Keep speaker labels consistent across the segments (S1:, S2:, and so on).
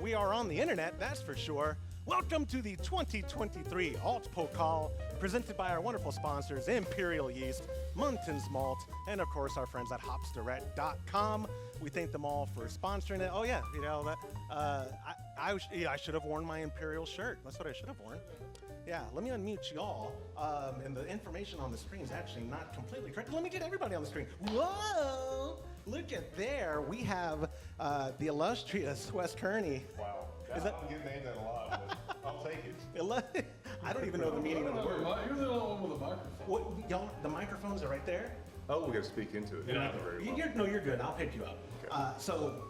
S1: We are on the internet, that's for sure. Welcome to the 2023 Alt-Pokal, presented by our wonderful sponsors, Imperial Yeast, Munton's Malt, and of course our friends at hopsdirect.com. We thank them all for sponsoring it. Oh yeah, you know, I should have worn my Imperial shirt. That's what I should have worn. Yeah, let me unmute y'all. And the information on the screen is actually not completely correct. Let me get everybody on the screen. Whoa! Look at there. We have the illustrious Wes Kearney.
S2: Wow.
S1: Is that...
S2: I'm getting named that a lot, but I'll take it.
S1: I don't even know the meaning of the word.
S3: You're the only one with a microphone.
S1: What, y'all, the microphones are right there?
S2: Oh, we got to speak into it.
S3: Yeah.
S1: You're good. I'll pick you up.
S2: Okay.
S1: So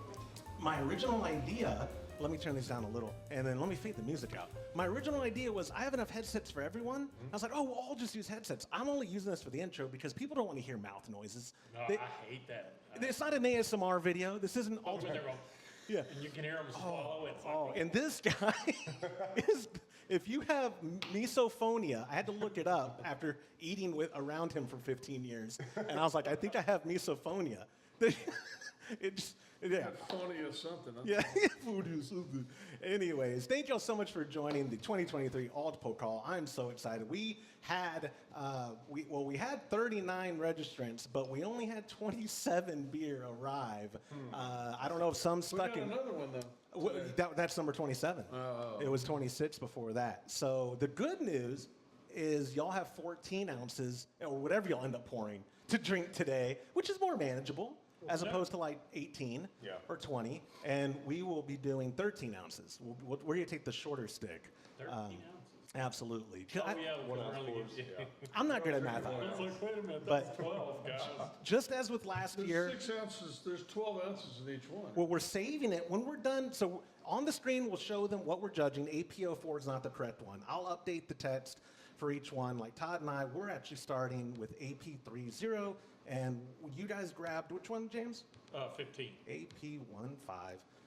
S1: my original idea, let me turn these down a little, and then let me fade the music out. My original idea was I have enough headsets for everyone. I was like, oh, we'll all just use headsets. I'm only using this for the intro because people don't want to hear mouth noises.
S4: No, I hate that.
S1: It's not an ASMR video. This isn't
S4: When they're going,
S1: Yeah.
S4: and you can hear them swallow. It's like,
S1: And this guy is, if you have misophonia, I had to look it up after eating around him for 15 years. And I was like, I think I have misophonia. Yeah.
S3: Funny or something. Huh?
S1: Yeah, food is something. Anyways, thank y'all so much for joining the 2023 Alt-Pokal. I'm so excited. We had, we had 39 registrants, but we only had 27 beer arrive. I don't know if some stuck in.
S3: Another one though.
S1: That's number 27. It was 26 before that. So the good news is y'all have 14 ounces, or whatever y'all end up pouring, to drink today, which is more manageable. As opposed to like 18 or 20, and we will be doing 13 ounces. We're going to take the shorter stick.
S4: 13 ounces?
S1: Absolutely.
S4: Oh, yeah,
S1: I'm not good at math.
S4: It's like, wait a minute,
S1: But-
S4: that's 12, guys.
S1: Just as with last
S3: There's
S1: year,
S3: 6 ounces. There's 12 ounces in each one.
S1: well, we're saving it when we're done. So on the screen, we'll show them what we're judging. APO4 is not the correct one. I'll update the text for each one. Like Todd and I, we're actually starting with AP30. And you guys grabbed which one, James?
S4: 15.
S1: AP15.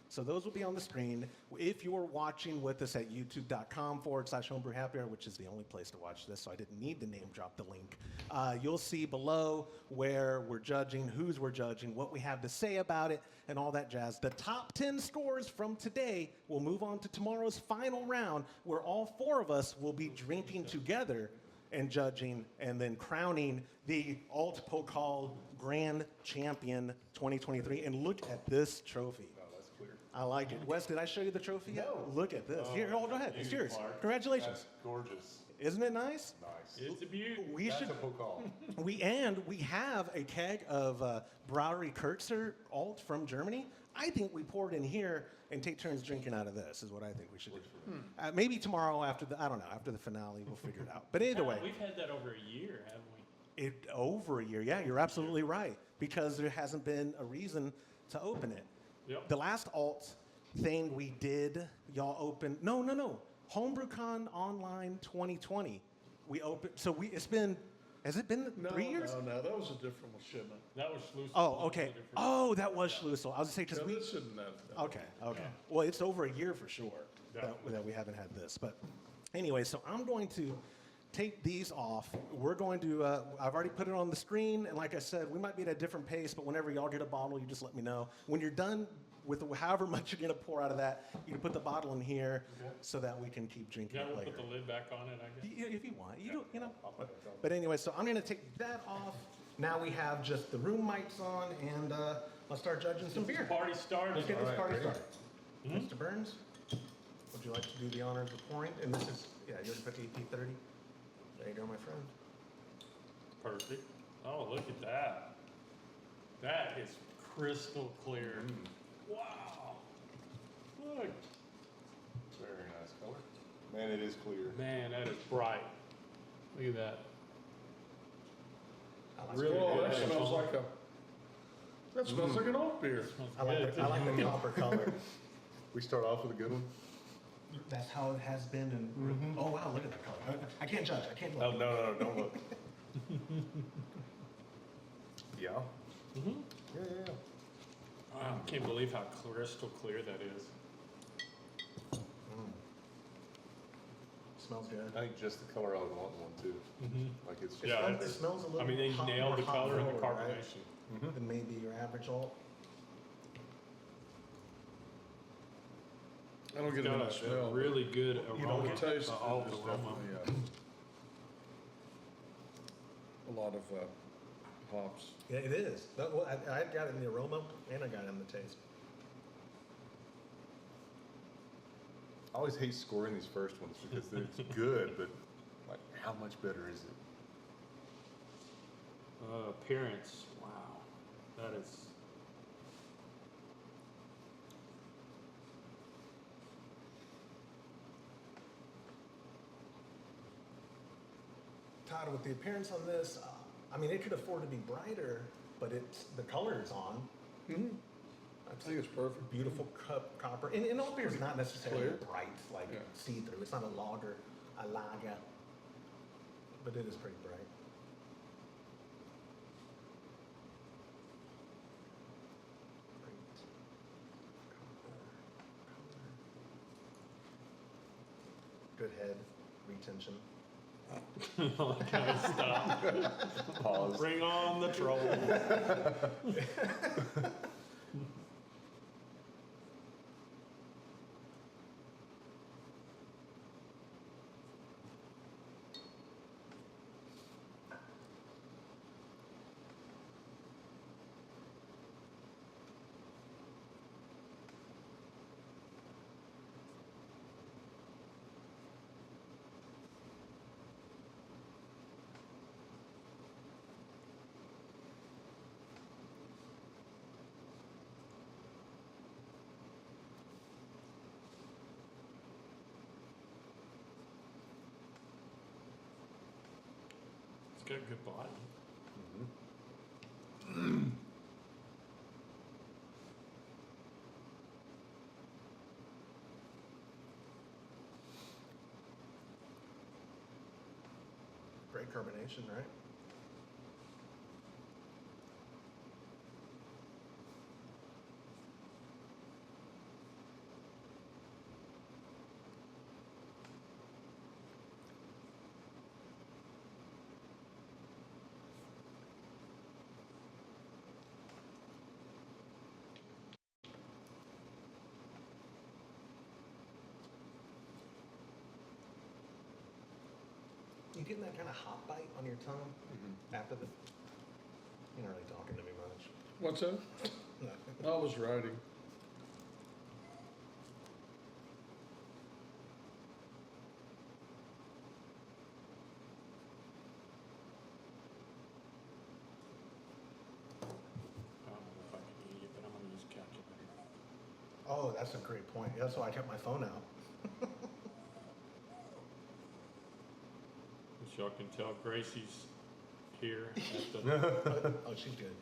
S1: So those will be on the screen. If you're watching with us at youtube.com/homebrewhappyhour, which is the only place to watch this, so I didn't need to name drop the link, you'll see below where we're judging, whose we're judging, what we have to say about it, and all that jazz. The top 10 scores from today will move on to tomorrow's final round, where all four of us will be drinking together and judging, and then crowning the Alt-Pokal Grand Champion 2023. And look at this trophy.
S2: Oh, that's clear.
S1: I like it. Wes, did I show you the trophy yet?
S2: No.
S1: Look at this. Here, go ahead. It's yours.
S2: Clark.
S1: Congratulations.
S2: That's gorgeous.
S1: Isn't it nice?
S2: Nice.
S4: It's a beauty.
S1: We
S2: That's
S1: should.
S2: a Pokal.
S1: We have a keg of Brauerei Kurzer Alt from Germany. I think we pour it in here and take turns drinking out of this. Is what I think we should do. Maybe tomorrow after after the finale, we'll figure it out. But either way,
S4: We've had that over a year, haven't we?
S1: over a year. Yeah, you're absolutely right, because there hasn't been a reason to open it.
S4: Yep.
S1: The last alt thing we did, y'all opened. No. HomebrewCon Online 2020. We opened. So it's been. Has it been 3 years?
S3: No, that was a different shipment.
S4: That was Schlussel.
S1: Oh, okay. Oh, that was Schlussel. I was gonna say because
S3: No,
S1: we.
S3: this isn't that.
S1: Okay. Well, it's over a year for sure that we haven't had this. But anyway, so I'm going to take these off. We're going to. I've already put it on the screen, and like I said, we might be at a different pace. But whenever y'all get a bottle, you just let me know. When you're done with however much you're gonna pour out of that, you can put the bottle in here so that we can keep drinking
S4: Yeah,
S1: it
S4: we'll
S1: later.
S4: put the lid back on it, I guess.
S1: If you want, you know. But anyway, so I'm gonna take that off. Now we have just the room mics on, and let's start judging some beer.
S4: Party started.
S1: Let's get this
S2: All right,
S1: party
S2: ready?
S1: started. Mr. Burns, would you like to do the honors of pouring? And this is, you're gonna put AP30. There you go, my friend.
S4: Perfect. Oh, look at that. That is crystal clear. Wow. Look.
S2: Very nice color. Man, it is clear.
S4: Man, that is bright. Look at that.
S1: I like,
S4: Really
S3: Oh,
S4: good.
S3: that smells like a. That smells like an alt beer.
S1: I like the copper color.
S2: We start off with a good one.
S1: That's how it has been. And oh wow, look at the color. I can't judge. I can't
S2: Oh,
S1: look.
S2: no, don't look. Yeah. Yeah.
S4: Wow, I can't believe how crystal clear that is.
S1: Smells good.
S2: I think just the color I would want one too. Like it's just.
S4: Yeah,
S1: It smells a little.
S4: I mean, they
S1: hot-
S4: nailed
S1: more
S4: the
S1: hot
S4: color and the
S1: forward, right?
S4: carbonation.
S1: Than maybe your average alt.
S3: I don't get
S4: Got
S3: it in the
S4: a
S3: smell.
S4: really good
S3: You
S4: aroma.
S3: don't taste it,
S4: Alt
S3: it's
S4: aroma.
S3: definitely, a lot of, hops.
S1: Yeah, it is. Well, I got it in the aroma and I got it in the taste.
S2: I always hate scoring these first ones because it's good, but like, how much better is it?
S4: Appearance, wow, that is.
S1: Todd, with the appearance on this, I mean, it could afford to be brighter, but the color is on.
S3: Mm-hmm. I think it's perfect.
S1: Beautiful copper. And alt beer is not necessarily
S3: Clear.
S1: bright, like
S3: Yeah.
S1: see-through. It's not a lager, but it is pretty bright. Good head, retention.
S4: Okay, stop.
S2: Pause.
S4: Bring on the troll. It's got a good body.
S1: Great carbonation, right? You getting that kind of hot bite on your tongue after the? You're not really talking to me much.
S3: What's that?
S1: No.
S3: I was writing.
S4: I don't know if I can eat it, but I'm gonna use calculator.
S1: Oh, that's a great point. That's why I kept my phone out.
S4: As y'all can tell, Gracie's here at the.
S1: Oh, she's good.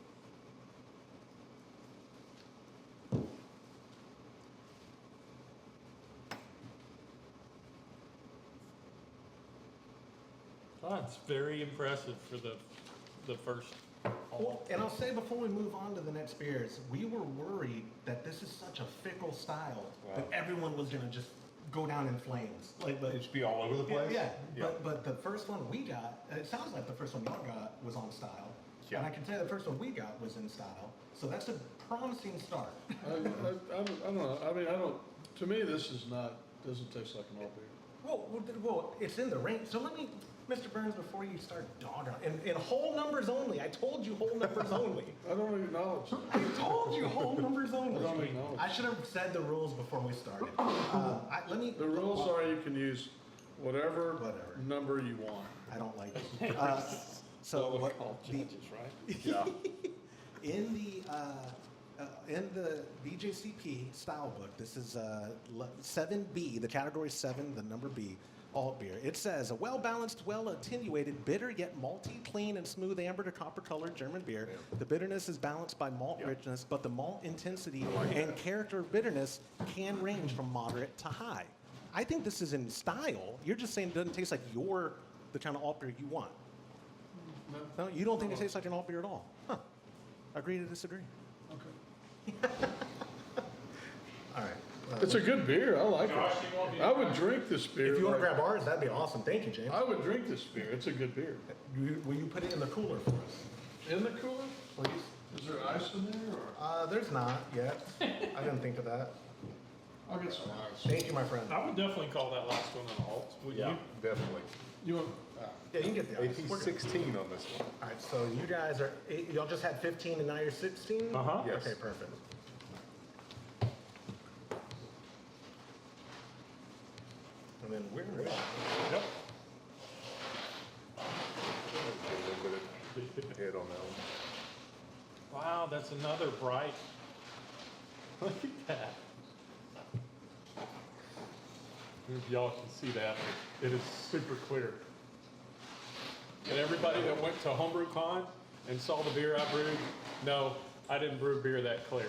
S4: That's very impressive for the first.
S1: Well, and I'll say before we move on to the next beers, we were worried that this is such a fickle style that everyone was gonna just go down in flames. Like, but
S2: It should be all over the place?
S1: yeah.
S2: Yeah.
S1: But the first one we got, it sounds like the first one y'all got was on style.
S2: Yeah.
S1: And I can tell you the first one we got was in style. So that's a promising start.
S3: I don't know. I mean, to me, this is not, doesn't taste like an alt beer.
S1: Well, it's in the range. So let me, Mr. Burns, before you start dogging, in whole numbers only. I told you whole numbers only.
S3: I don't acknowledge that.
S1: I told you whole numbers only.
S3: I don't acknowledge.
S1: I should have said the rules before we started. Let me.
S3: The rules are you can use whatever
S1: Whatever.
S3: number you want.
S1: I don't like it. So what?
S4: Judges, right?
S2: Yeah.
S1: In the BJCP style book, this is 7B, the category 7, the number B, alt beer. It says a well-balanced, well-attenuated, bitter yet malty, clean and smooth amber to copper-colored German beer. The bitterness is balanced by malt richness, but the malt intensity and character of bitterness can range from moderate to high. I think this is in style. You're just saying it doesn't taste like the kind of alt beer you want. No, you don't think it tastes like an alt beer at all? Huh. Agree to disagree.
S3: Okay.
S1: All right.
S3: It's a good beer. I like it. I would drink this beer.
S1: If you want to
S3: like-
S1: grab ours, that'd be awesome. Thank you, James.
S3: I would drink this beer. It's a good beer.
S1: Will you put it in the cooler for us,
S3: In the cooler?
S1: please?
S3: Is there ice in there or?
S1: There's not yet. I didn't think of that.
S3: I'll get some ice.
S1: Thank you, my friend.
S4: I would definitely call that last one an alt, would
S2: Yeah,
S4: you?
S2: definitely.
S3: You want,
S1: Yeah, you can get the ice.
S2: AP
S1: We're good.
S2: 16 on this one.
S1: All right, so you guys are, y'all just had 15 and now you're 16?
S4: Uh-huh.
S2: Yes.
S1: Okay, perfect. And then we're ready.
S4: Yep.
S2: A little bit of head on that one.
S4: Wow, that's another bright. Look at that. If y'all can see that, it is super clear. And everybody that went to Homebrew Con and saw the beer I brewed, no, I didn't brew beer that clear.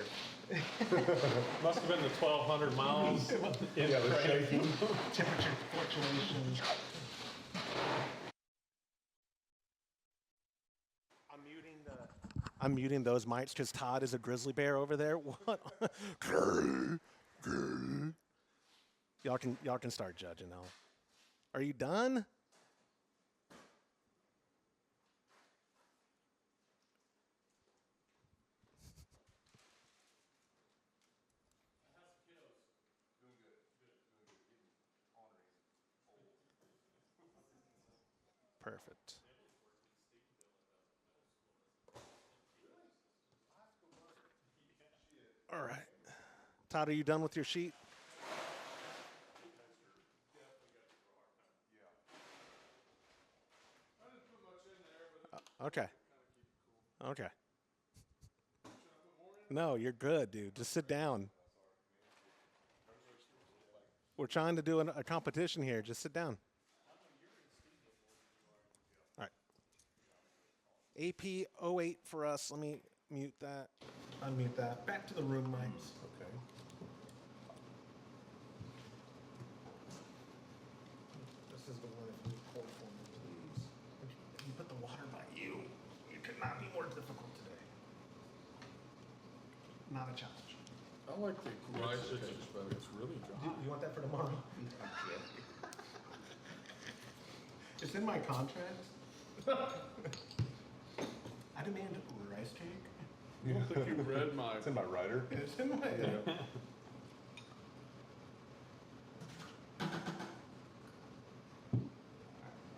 S4: Must have been the 1,200 miles in
S2: Yeah, the
S4: crate.
S2: shaking.
S1: Temperature fluctuations. I'm muting those mics because Todd is a grizzly bear over there. What? Y'all can start judging now. Are you done? Perfect. All right. Todd, are you done with your sheet? Okay. Okay. No, you're good, dude. Just sit down. We're trying to do a competition here. Just sit down. All right. AP 08 for us. Let me mute that. Unmute that. Back to the room mics.
S2: Okay.
S1: This is the one if you hold for me, please. If you put the water by you, it could not be more difficult today. Not a challenge.
S3: I like the rice cakes better.
S4: It's really dry.
S1: You want that for tomorrow? It's in my contract. I demand rice cake.
S3: I don't think you read my,
S2: It's in my rider.
S1: It's in my.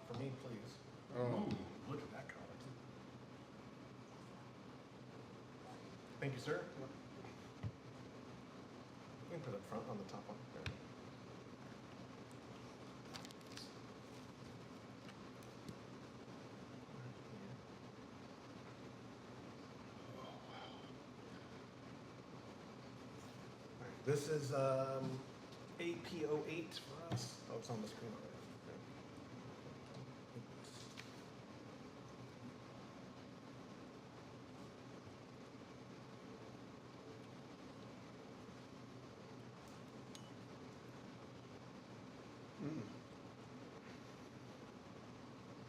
S1: For me, please.
S3: oh,
S1: Ooh, look at that color. Thank you, sir. You can put it up front on the top one. There. All right, this is AP08 for us. Oh, it's on the screen already. Okay.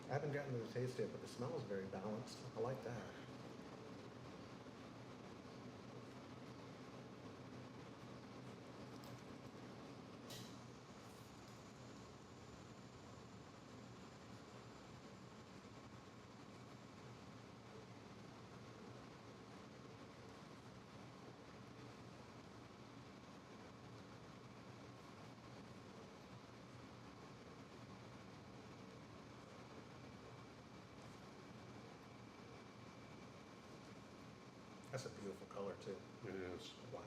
S1: I haven't gotten to the taste yet, but the smell is very balanced. I like that. That's a beautiful color too.
S3: it is.
S1: Wow.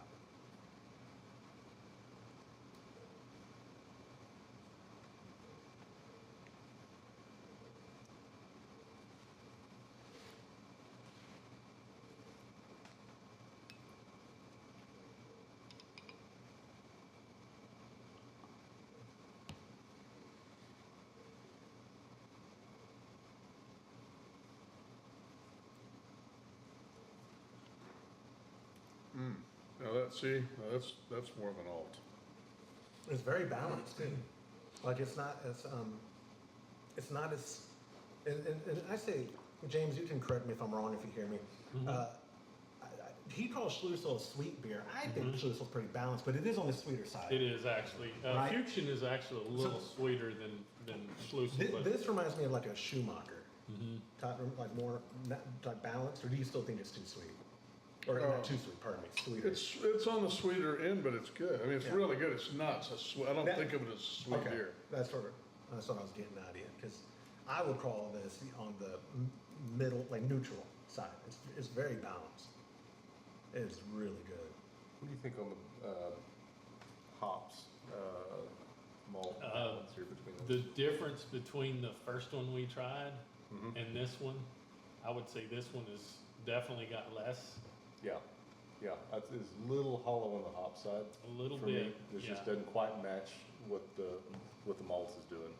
S3: Now that's more of an alt.
S1: It's very balanced too. Like it's not as and I say, James, you can correct me if I'm wrong if you hear me. He calls Schlussel a sweet beer. I think Schlussel's pretty balanced, but it is on the sweeter side.
S4: It is actually.
S1: Right.
S4: Fuchsin is actually a little sweeter than Schlussel. but
S1: This reminds me of like a Schumacher. Like more like balanced, or do you still think it's too sweet? Or
S3: Oh.
S1: not too sweet, pardon me, sweeter.
S3: It's on the sweeter end, but it's good. I mean, it's
S1: Yeah.
S3: really good. It's not so sweet. I don't
S1: That-
S3: think of it as sweet
S1: Okay,
S3: beer.
S1: that's what I was getting at, because I would call this on the middle, like neutral side. It's very balanced. It is really good.
S2: What do you think on the hops, malt
S4: Uh,
S2: balance here between
S4: The
S2: those?
S4: difference between the first one we tried
S2: Mhm.
S4: and this one, I would say this one is definitely got less,
S2: Yeah, yeah, it's a little hollow on the hop side.
S4: a little
S2: For
S4: bit.
S2: me. It
S4: Yeah.
S2: just doesn't quite match what the malts is doing.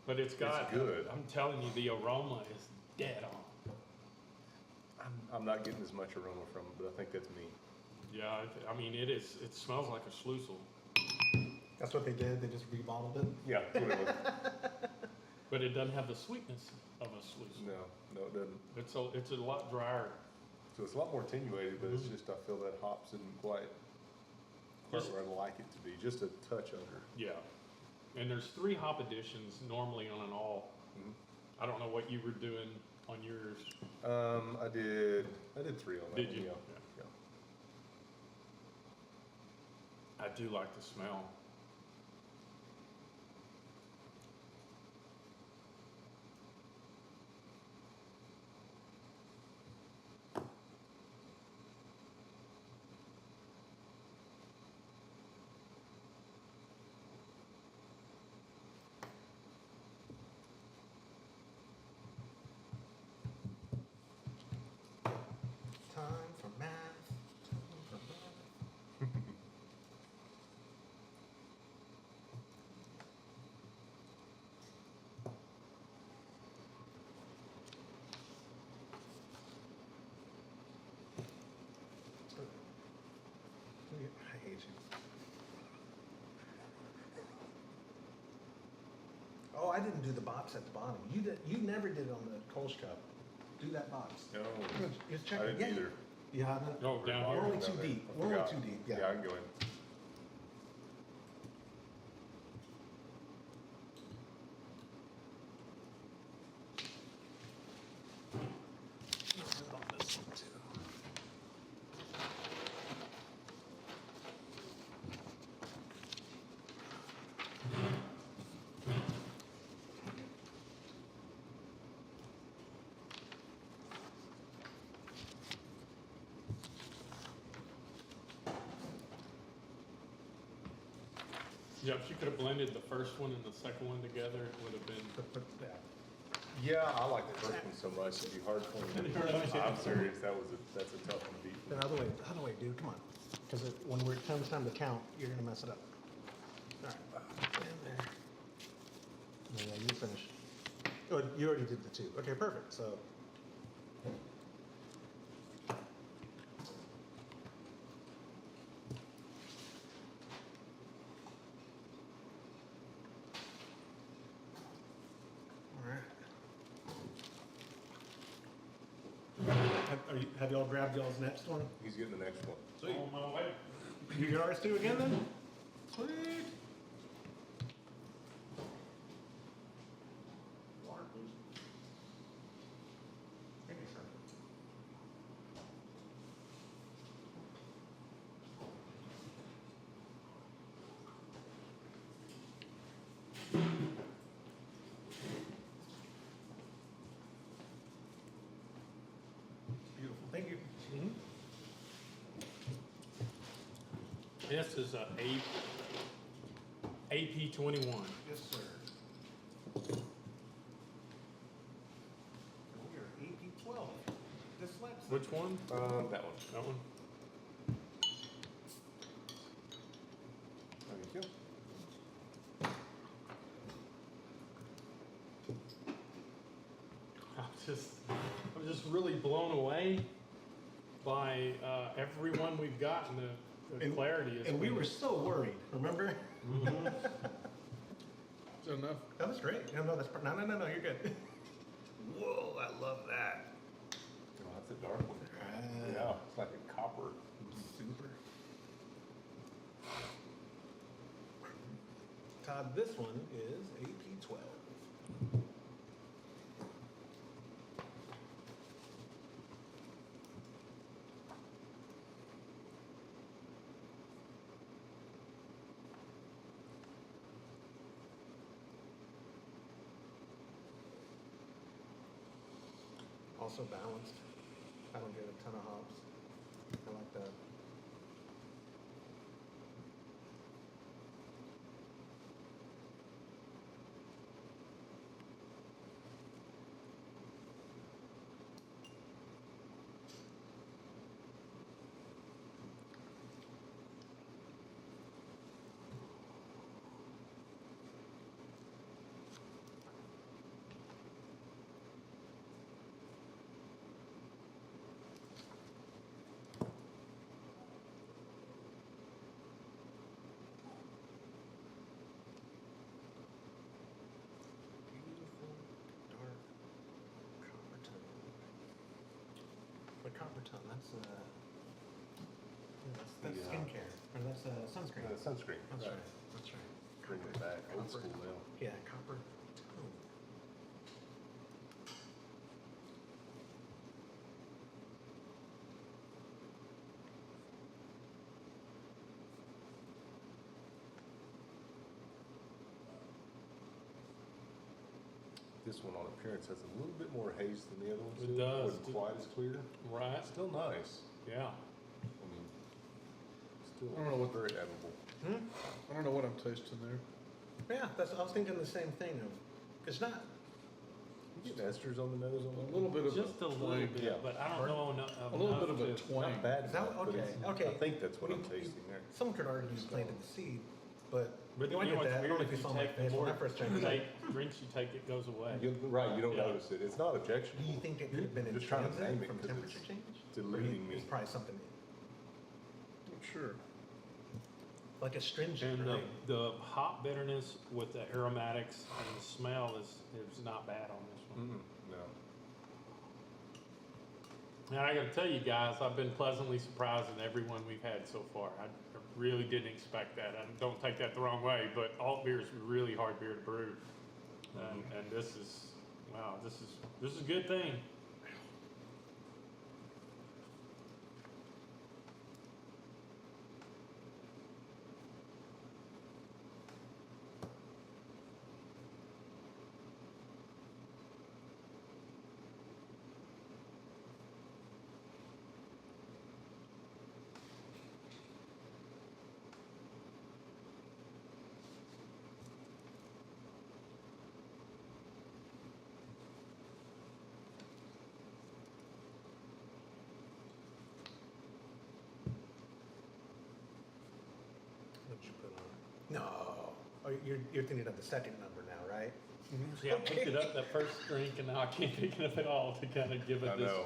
S4: But it's got,
S2: good.
S4: I'm telling you, the aroma is dead on.
S2: I'm not getting as much aroma from it, but I think that's me.
S4: Yeah, I mean, it smells like a Schlussel,
S1: That's what they did, they just rebottled it.
S2: Yeah, whatever.
S4: but it doesn't have the sweetness of a Schlussel.
S2: No, it doesn't.
S4: It's a lot drier.
S2: So it's a lot more attenuated, but it's just, I feel that hops isn't quite
S4: Just-
S2: where I'd like it to be, just a touch under.
S4: Yeah. And there's 3 hop additions normally on an all.
S2: Mhm.
S4: I don't know what you were doing on yours.
S2: I did 3 on that
S4: Did
S2: one,
S4: you?
S2: yeah.
S4: Yeah. I do like the smell.
S1: Time for math. Time for math. I hate you. Oh, I didn't do the box at the bottom. You never did it on the Kolsch cup. Do that box.
S2: No,
S1: Just check
S2: I
S1: it.
S2: didn't
S1: Yeah,
S2: either.
S1: You haven't?
S4: Oh, down
S1: We're
S4: here.
S1: only
S2: Down
S1: too
S2: there.
S1: deep.
S2: I
S1: We're only
S2: forgot.
S1: too deep,
S2: Yeah,
S1: yeah.
S2: I can go in.
S4: Yeah, if you could have blended the first one and the second one together, it would have been.
S2: Yeah, I like the first one so much, it'd be hard for me to. I'm serious, that's a tough one to beat.
S1: The other way, dude, come on. Because when it comes time to count, you're gonna mess it up. All right. And there. Yeah, you finish. Oh, you already did the 2. Okay, perfect, so. All right. Have y'all grabbed y'all's next one?
S2: He's getting the next one.
S1: Sweet.
S4: On my way.
S1: You get ours too again then? Sweet. Water, please. Thank you, sir. Beautiful. Thank you.
S4: This is a AP 21.
S1: Yes, sir. We are AP 12. Dyslexic.
S4: Which one?
S2: That one.
S4: That one?
S2: Thank you.
S4: I'm just really blown away by everyone we've gotten. The clarity is.
S1: And we were so worried, remember?
S3: Is that enough?
S1: That was great. No, no, you're good. Whoa, I love that.
S2: Oh, that's a dark one. Yeah, it's like a copper.
S1: Super. Todd, this one is AP 12. also balanced. I don't get a ton of hops. I like that. Beautiful dark copper tone. But copper tone, that's that's
S2: Yeah.
S1: skincare, or that's sunscreen.
S2: Sunscreen.
S1: That's
S2: right.
S1: right. That's right.
S2: Bring it back. Old
S1: Copper.
S2: school now.
S1: Yeah, copper tone.
S2: This one on appearance has a little bit more haze than the other ones.
S4: It does.
S2: Wasn't quite as clear.
S4: Right?
S2: Still nice.
S4: Yeah.
S2: I mean, still
S3: I don't know what-
S2: very edible.
S3: I don't know what I'm tasting there.
S1: Yeah, I was thinking the same thing of, it's not,
S2: You get esters on the nose on
S3: A
S2: that
S3: little bit of
S4: Just a little
S3: twang.
S4: bit,
S2: Yeah.
S4: but I don't know enough.
S3: A little bit of a
S4: to-
S3: twang.
S2: Not bad
S1: Is that
S2: enough, but
S1: okay,
S2: it's-
S1: okay.
S2: I think that's what I'm
S1: We-
S2: tasting there.
S1: someone could argue you planted the seed, but,
S4: But
S1: you know, I
S4: you know
S1: get
S4: what's
S1: that. I don't
S4: weird,
S1: know if you
S4: if
S1: saw
S4: you
S1: my
S4: take the
S1: face when I
S4: more
S1: first drank it.
S4: drinks you take, it goes away.
S2: Right, you don't
S4: Yeah.
S2: notice it. It's not
S1: Do
S2: objectionable.
S1: you think it could have been in
S2: Just trying to name
S1: transit
S2: it
S1: from
S2: 'cause
S1: temperature
S2: it's
S1: change?
S2: deluding me.
S1: It's probably something
S3: I'm sure.
S1: like astringent,
S4: And
S1: right?
S4: the hop bitterness with the aromatics and the smell is not bad on this one.
S2: No.
S4: And I gotta tell you guys, I've been pleasantly surprised in every one we've had so far. I really didn't expect that. And don't take that the wrong way, but Altbier is really hard beer to brew. And this is, wow, this is a good thing.
S1: What'd you put on? No. Oh, you're thinking of the second number now, right?
S4: See, I picked it up that first drink and now I can't pick it up at all to kind of give it
S2: I
S4: this.
S2: know.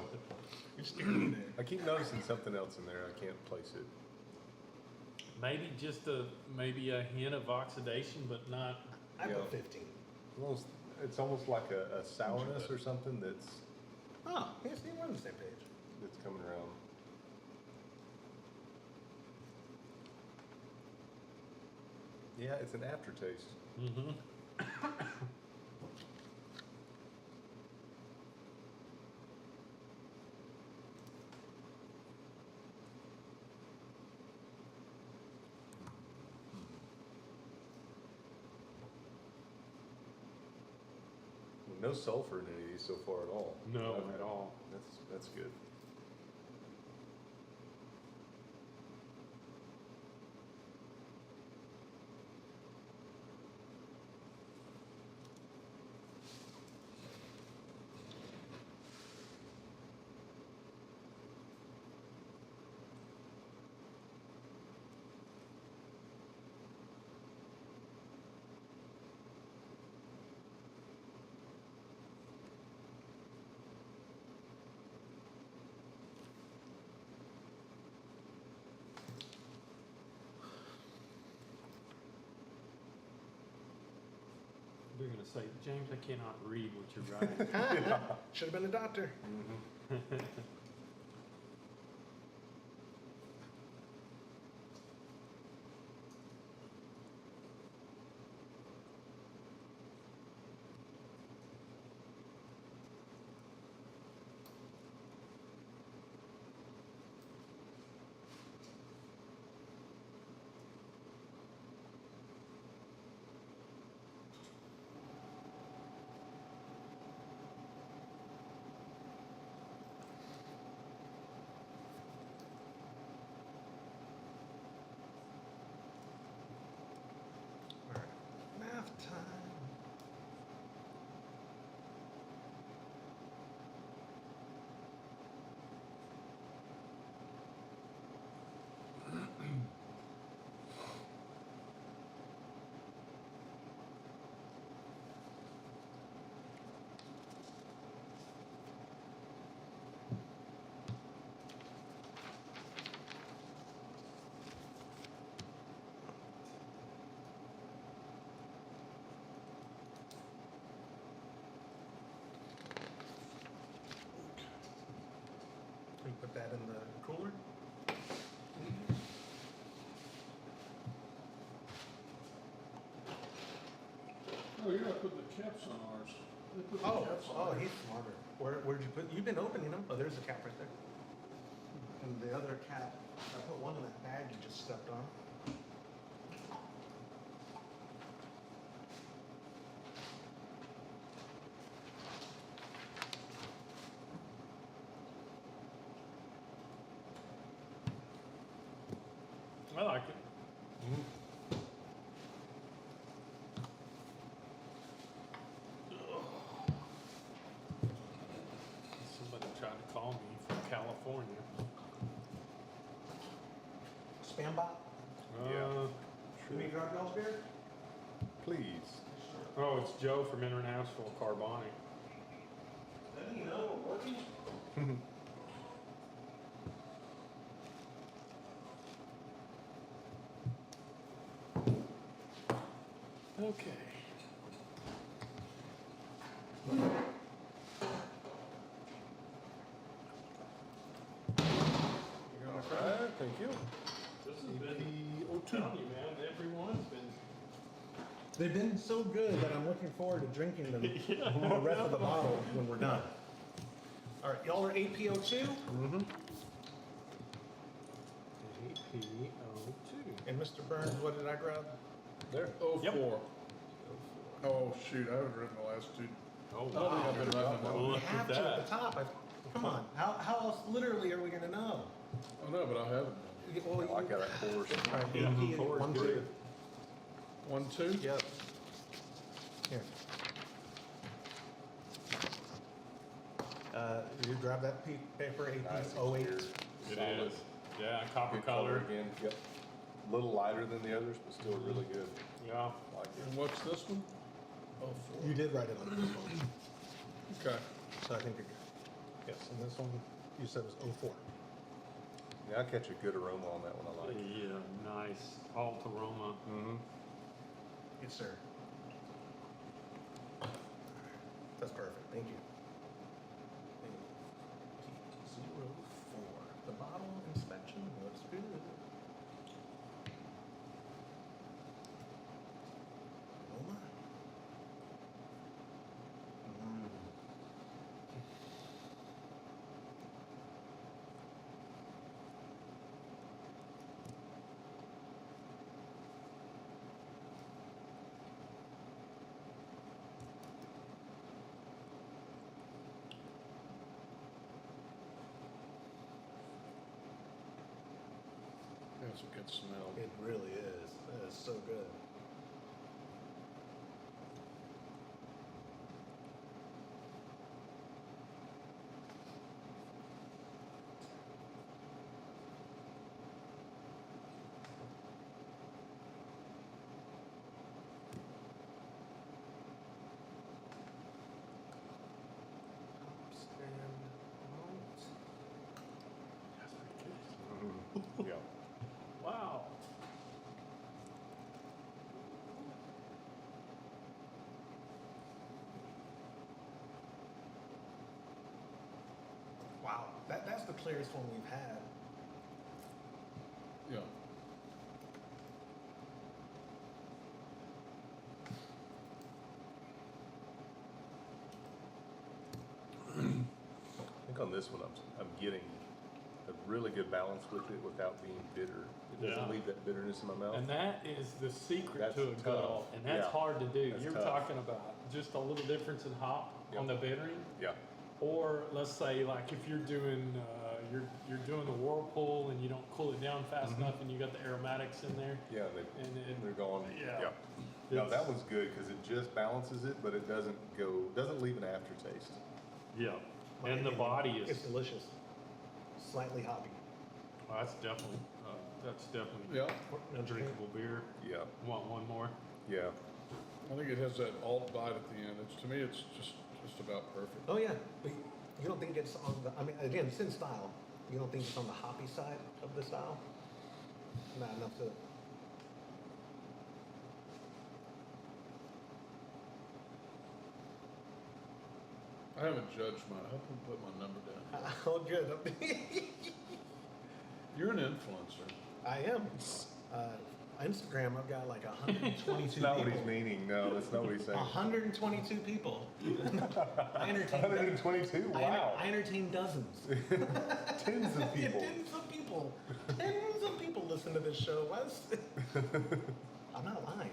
S1: You're sticking there.
S2: I keep noticing something else in there. I can't place it.
S4: Maybe just maybe a hint of oxidation, but not.
S1: I
S2: Yeah.
S1: put 15.
S2: It's almost like a sourness or something that's
S1: Oh, yes, we're on the same page.
S2: coming around. Yeah, it's an aftertaste.
S4: Mm-hmm.
S2: No sulfur in any of these so far at all.
S4: No, at all.
S2: That's good.
S4: They're gonna say, James, I cannot read what you're writing.
S1: Should have been a doctor. that in the cooler.
S3: Oh, you're not putting the caps on ours. They put the
S1: Oh,
S3: caps on
S1: oh,
S3: ours.
S1: he's smarter. Where'd you put? You've been opening them. Oh, there's a cap right there. And the other cap, I put one in that bag you just stepped on.
S4: I like it. Somebody tried to call me from California.
S1: Spam bot.
S2: Yeah.
S1: Can we grab y'all's beer?
S2: Please.
S4: Oh, it's Joe from International Carbonic.
S1: Then you know we're working.
S4: Okay.
S2: All right, thank you.
S4: This has been, I'm telling you, man, everyone's been.
S1: They've been so good that I'm looking forward to drinking them the rest of the bottle when we're done. All right, y'all are APO2
S4: APO2.
S1: and Mr. Burns. What did I grab?
S2: There.
S3: Oh,
S4: Yep.
S3: 4. Oh, shoot, I haven't written the last two.
S4: Oh,
S3: I don't think I've been writing them
S4: Well,
S3: all.
S1: We
S4: look
S1: have
S4: at
S1: to at
S4: that.
S1: the top. Come on. How else literally are we going to know?
S3: Oh, no, but I haven't.
S1: Well,
S2: I like how that pours.
S1: All right,
S4: Yeah,
S1: AP,
S4: forward,
S1: 1,
S4: good.
S1: 2.
S3: 1, 2?
S1: Yep. Here. You grab that paper,
S2: Nice.
S1: AP 08.
S4: It
S2: Solid.
S4: is. Yeah, copper
S2: Good color
S4: color.
S2: again. Yep. A little lighter than the others, but still really good.
S4: Yeah.
S2: Like
S3: And
S2: it.
S3: what's this one? Oh, 4.
S1: You did write it on this one,
S3: Okay.
S1: so I think you're good. Yes, and this one you said was 04.
S2: Yeah, I catch a good aroma on that one. I like.
S4: Yeah, nice. Alt aroma.
S2: Mm-hmm.
S1: Yes, sir. That's perfect. Thank you. 04. The bottle inspection looks good. Aroma.
S3: That's a good smell.
S1: It really is. It is so good. Hops and malts.
S4: That's pretty good.
S2: Yeah.
S4: Wow.
S1: Wow, that's the clearest one we've had.
S3: Yeah.
S2: I think on this one, I'm getting a really good balance with it without being bitter. It doesn't
S4: Yeah.
S2: leave that bitterness in my mouth.
S4: And that is the secret
S2: That's
S4: to a good
S2: tough.
S4: alt, and that's
S2: Yeah.
S4: hard to do.
S2: That's
S4: You're
S2: tough.
S4: talking about just a little difference in hop on the
S2: Yep.
S4: bittering,
S2: Yeah.
S4: or let's say like if you're doing you're doing the whirlpool and you don't cool it down fast
S2: Mm-hmm.
S4: enough and you got the aromatics in there,
S2: Yeah,
S4: and
S2: they're gone.
S4: Yeah.
S2: No,
S4: It's-
S2: that one's good because it just balances it, but it doesn't leave an aftertaste.
S4: yeah,
S1: My
S4: and the
S1: opinion.
S4: body
S1: It's
S4: is
S1: delicious. Slightly hoppy.
S4: well, that's definitely
S3: Yeah.
S1: No drink.
S4: drinkable beer.
S2: Yeah.
S4: Want one more?
S2: Yeah.
S3: I think it has that alt bite at the end. To me, it's just about perfect.
S1: Oh yeah, but you don't think it's on the? I mean, again, it's in style. You don't think it's on the hoppy side of the style? Not enough to.
S3: I haven't judged mine. I haven't put my number down.
S1: Oh, good.
S3: You're an influencer.
S1: I am. Instagram, I've got like 122
S2: That's not what
S1: people.
S2: he's meaning. No, that's not what he's saying.
S1: 122 people. I entertain
S2: 122? Wow.
S1: I entertain dozens.
S2: Tens of people.
S1: Tens of people. Tens of people listen to this show. Wes. I'm not lying.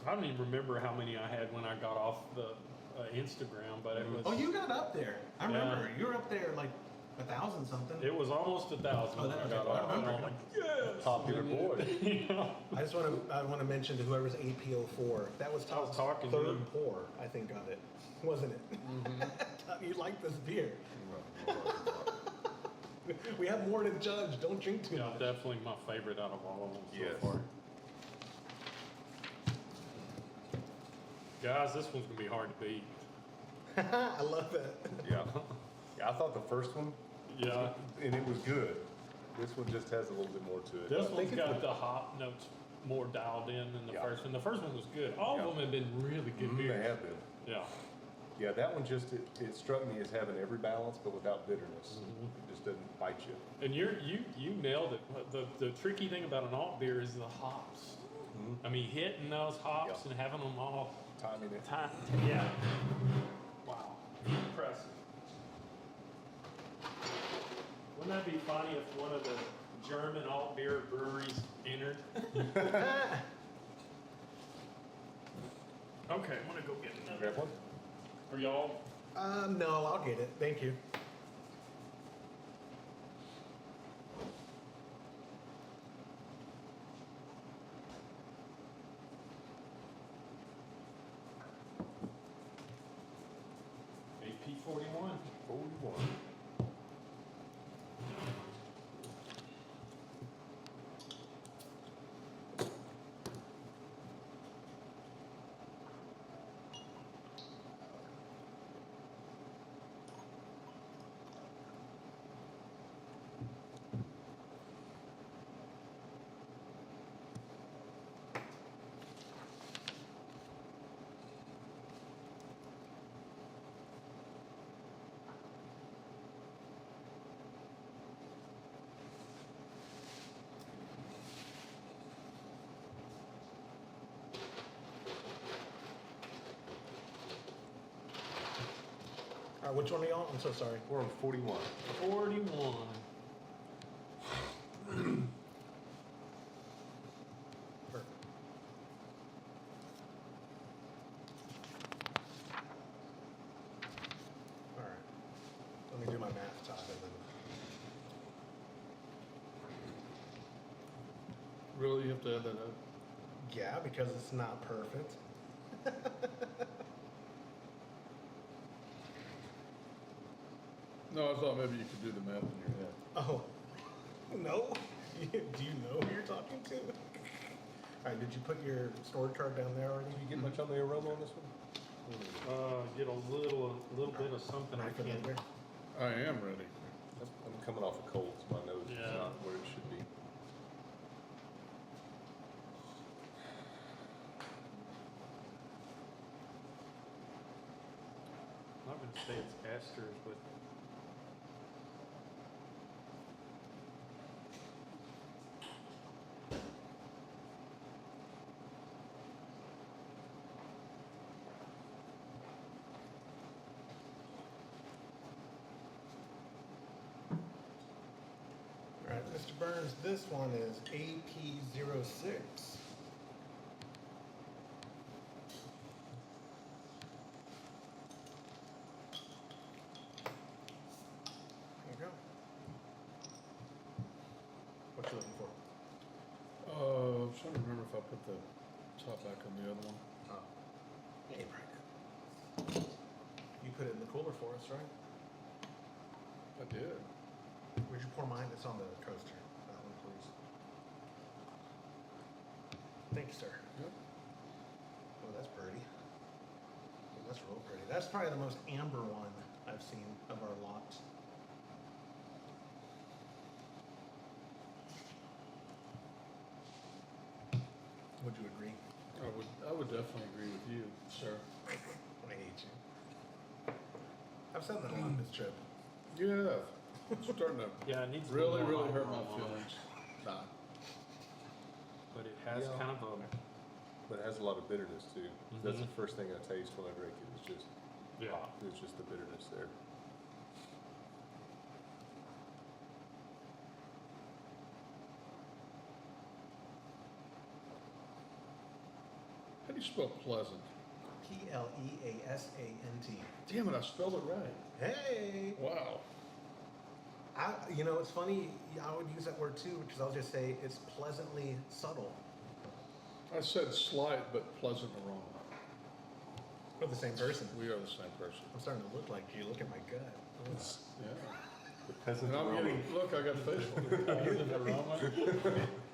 S4: I don't even remember how many I had when I got off the Instagram, but it was.
S1: Oh, you got up there. I
S4: Yeah.
S1: remember. You were up there like 1,000 something.
S4: It was almost 1,000
S1: Oh,
S4: when I
S1: that-
S4: got
S1: okay.
S4: off. And I'm like, yes.
S2: Popular boy.
S4: You know?
S1: I want to mention to whoever's APO4. That was
S4: I was
S1: Todd's
S4: talking to
S1: third
S4: him.
S1: pour, I think, of it, wasn't it? Todd, you like this beer? We have more to judge. Don't drink too
S4: Yeah,
S1: much.
S4: definitely my favorite out of all of them so
S2: Yes.
S4: far. Guys, this one's gonna be hard to beat.
S1: I love that.
S2: Yeah. Yeah, I thought the first one,
S4: Yeah.
S2: and it was good. This one just has a little bit more to it.
S4: This
S2: I
S4: one's
S2: think it's
S4: got the hop notes more dialed in than the
S2: Yeah.
S4: first one. The first one was good. All
S2: Yeah.
S4: of them have been really good
S2: They
S4: beers.
S2: have been.
S4: Yeah.
S2: Yeah, that one just, it struck me as having every balance, but without bitterness. It just doesn't bite you.
S4: And you nailed it. The tricky thing about an alt beer is the hops. I mean, hitting those hops
S2: Yeah.
S4: and having them all
S2: Timing it.
S4: time. Yeah. Wow. Impressive. Wouldn't that be funny if one of the German alt beer breweries entered? Okay, I'm gonna go get another.
S2: Grab one?
S4: Are y'all?
S1: No, I'll get it. Thank you.
S4: AP 41.
S2: 41.
S1: All right, which one are y'all? I'm so sorry.
S2: We're on 41.
S4: 41.
S1: Perfect. All right. Let me do my math, Todd, and then.
S3: Really, you have to add that up?
S1: Yeah, because it's not perfect.
S3: No, I thought maybe you could do the math in your head.
S1: Oh, no? Do you know who you're talking to? All right, did you put your storage card down there already?
S2: Did you get much on the aroma on this one?
S4: Get a little bit of something I
S1: Ready for
S4: can't.
S1: that beer?
S3: I am ready.
S2: I'm coming off a cold, so my nose is
S4: Yeah.
S2: not where it should be.
S4: I'm not gonna say it's esters, but
S1: All right, Mr. Burns, this one is AP06. There you go. What you looking for?
S3: I'm trying to remember if I put the top back on the other one.
S1: Oh. Yeah, you probably did. You put it in the cooler for us, right?
S3: I did.
S1: Where'd you pour mine? It's on the coaster. That one, please. Thank you, sir.
S3: Yep.
S1: Oh, that's pretty. Oh, that's real pretty. That's probably the most amber one I've seen of our lot. Would you agree?
S3: I would definitely agree with you, sir.
S1: I hate you. I've said that a lot this trip.
S3: Yeah, it's starting to
S4: Yeah, it needs a
S3: really,
S4: little
S3: really
S4: more
S3: hurt my
S4: alcohol on it.
S3: feelings. Nah.
S4: But it has
S2: Yeah.
S4: kind of a,
S2: But it has a lot of bitterness too. That's the
S4: Mhm.
S2: first thing I taste when I drink it. It's just
S4: yeah.
S2: hop. It's just the bitterness there.
S3: How do you spell pleasant?
S1: Pleasant.
S3: Damn it, I spelled it right.
S1: Hey!
S3: Wow.
S1: It's funny, I would use that word too, because I'll just say it's pleasantly subtle.
S3: I said slight, but pleasant aroma.
S1: We're the same person.
S3: We are the same person.
S1: I'm starting to look like you. Look at my gut.
S3: Yeah.
S2: The peasant
S3: And I'm
S2: aroma.
S3: getting, look, I got facial.
S4: Peasant aroma.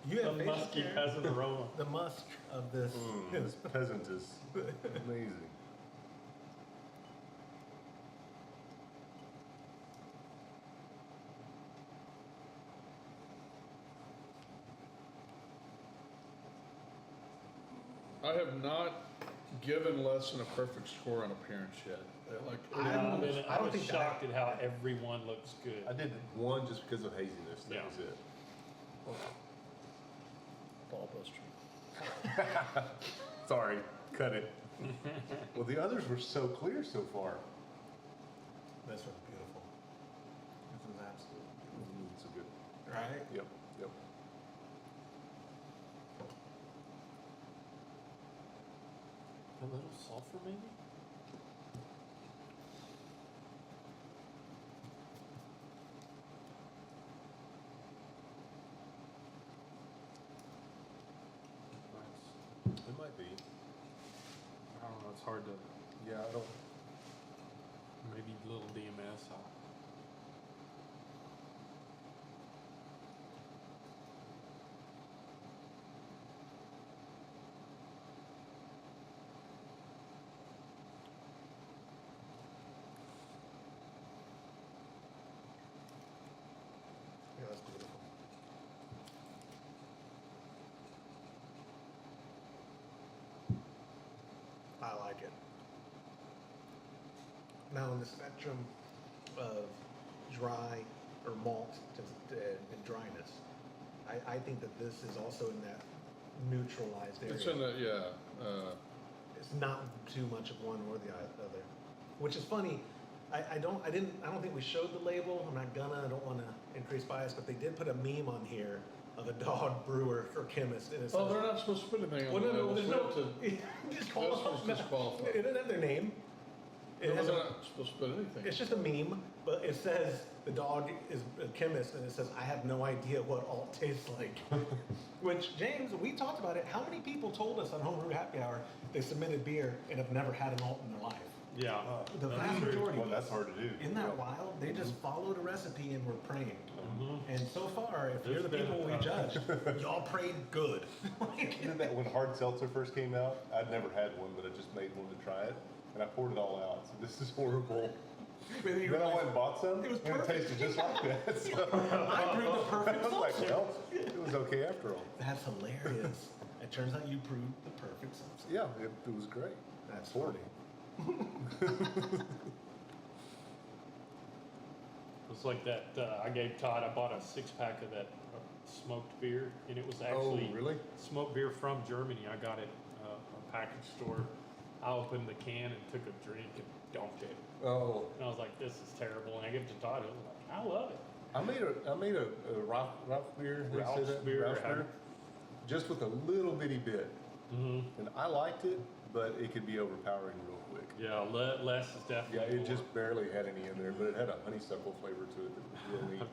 S1: You
S4: The
S1: have facial
S4: musky
S1: hair.
S4: peasant aroma.
S1: The musk of this.
S2: This peasant is amazing.
S3: I have not given less than a perfect score on appearance yet. Like,
S1: I don't
S4: was
S1: think that-
S4: shocked at how everyone looks good.
S2: I did one just because of haziness. That
S4: Yeah.
S2: was it.
S3: ball buster.
S2: Sorry, cut it. Well, the others were so clear so far.
S1: This one's beautiful. This is absolutely
S2: It's a good.
S1: beautiful. Right?
S2: Yep. Yep.
S4: A little sulfur, maybe?
S2: It might be.
S4: I don't know. It's hard to.
S2: Yeah, I don't.
S4: Maybe a little DMS.
S1: Yeah, that's beautiful. I like it. Now, in the spectrum of dry or malt and dryness, I think that this is also in that neutralized area.
S3: It's in the, yeah.
S1: It's not too much of one or the other, which is funny. I don't think we showed the label. I'm not gonna. I don't want to increase bias, but they did put a meme on here of a dog brewer or chemist, and it says,
S3: Oh, they're not supposed to put anything on
S1: well,
S3: the
S1: no,
S3: label.
S1: there's
S3: We
S1: no.
S3: have to-
S1: Just call
S3: This
S1: it.
S3: one's disqualified.
S1: It doesn't have their name. It
S3: No,
S1: has
S3: they're
S1: a,
S3: not supposed to put anything.
S1: it's just a meme, but it says the dog is a chemist, and it says, "I have no idea what alt tastes like." Which, James, we talked about it. How many people told us on Homebrew Happy Hour they submitted beer and have never had an alt in their life?
S4: Yeah.
S1: The
S4: that's
S1: vast
S4: true.
S1: majority.
S2: Well, that's hard to do.
S1: Isn't that wild? They just followed a recipe and were praying.
S4: Mhm.
S1: And so far, if
S4: There's
S1: you're the
S4: been,
S1: people we judged, y'all prayed good. Like,
S2: You know that when hard seltzer first came out, I'd never had one, but I just made one to try it, and I poured it all out. So this is horrible.
S1: whether you
S2: Then I
S1: realize-
S2: went and bought some,
S1: It was
S2: and it
S1: perfect.
S2: tasted just like that. So
S1: I brewed the
S2: I
S1: perfect
S2: was like,
S1: seltzer.
S2: well, it was okay after all.
S1: That's hilarious. It turns out you brewed the perfect seltzer.
S2: Yeah, it was great.
S1: That's
S2: Forty.
S4: It's like that. I gave Todd. I bought a 6-pack of that smoked beer, and it was actually
S2: Oh, really?
S4: smoked beer from Germany. I got it a package store. I opened the can and took a drink and dumped it.
S2: Oh,
S4: And I was like, "This is terrible." And I gave it to Todd. He was like, "I love it."
S2: I made a Ralph beer. How do you say
S4: Ralph's
S2: that?
S4: beer,
S2: Ralph's
S4: how-
S2: beer. Just with a little bitty bit,
S4: Mm-hmm.
S2: and I liked it, but it could be overpowering real quick.
S4: Yeah, less is
S2: Yeah,
S4: definitely.
S2: it
S4: more.
S2: just barely had any in there, but it had a honeysuckle flavor to it that was real neat.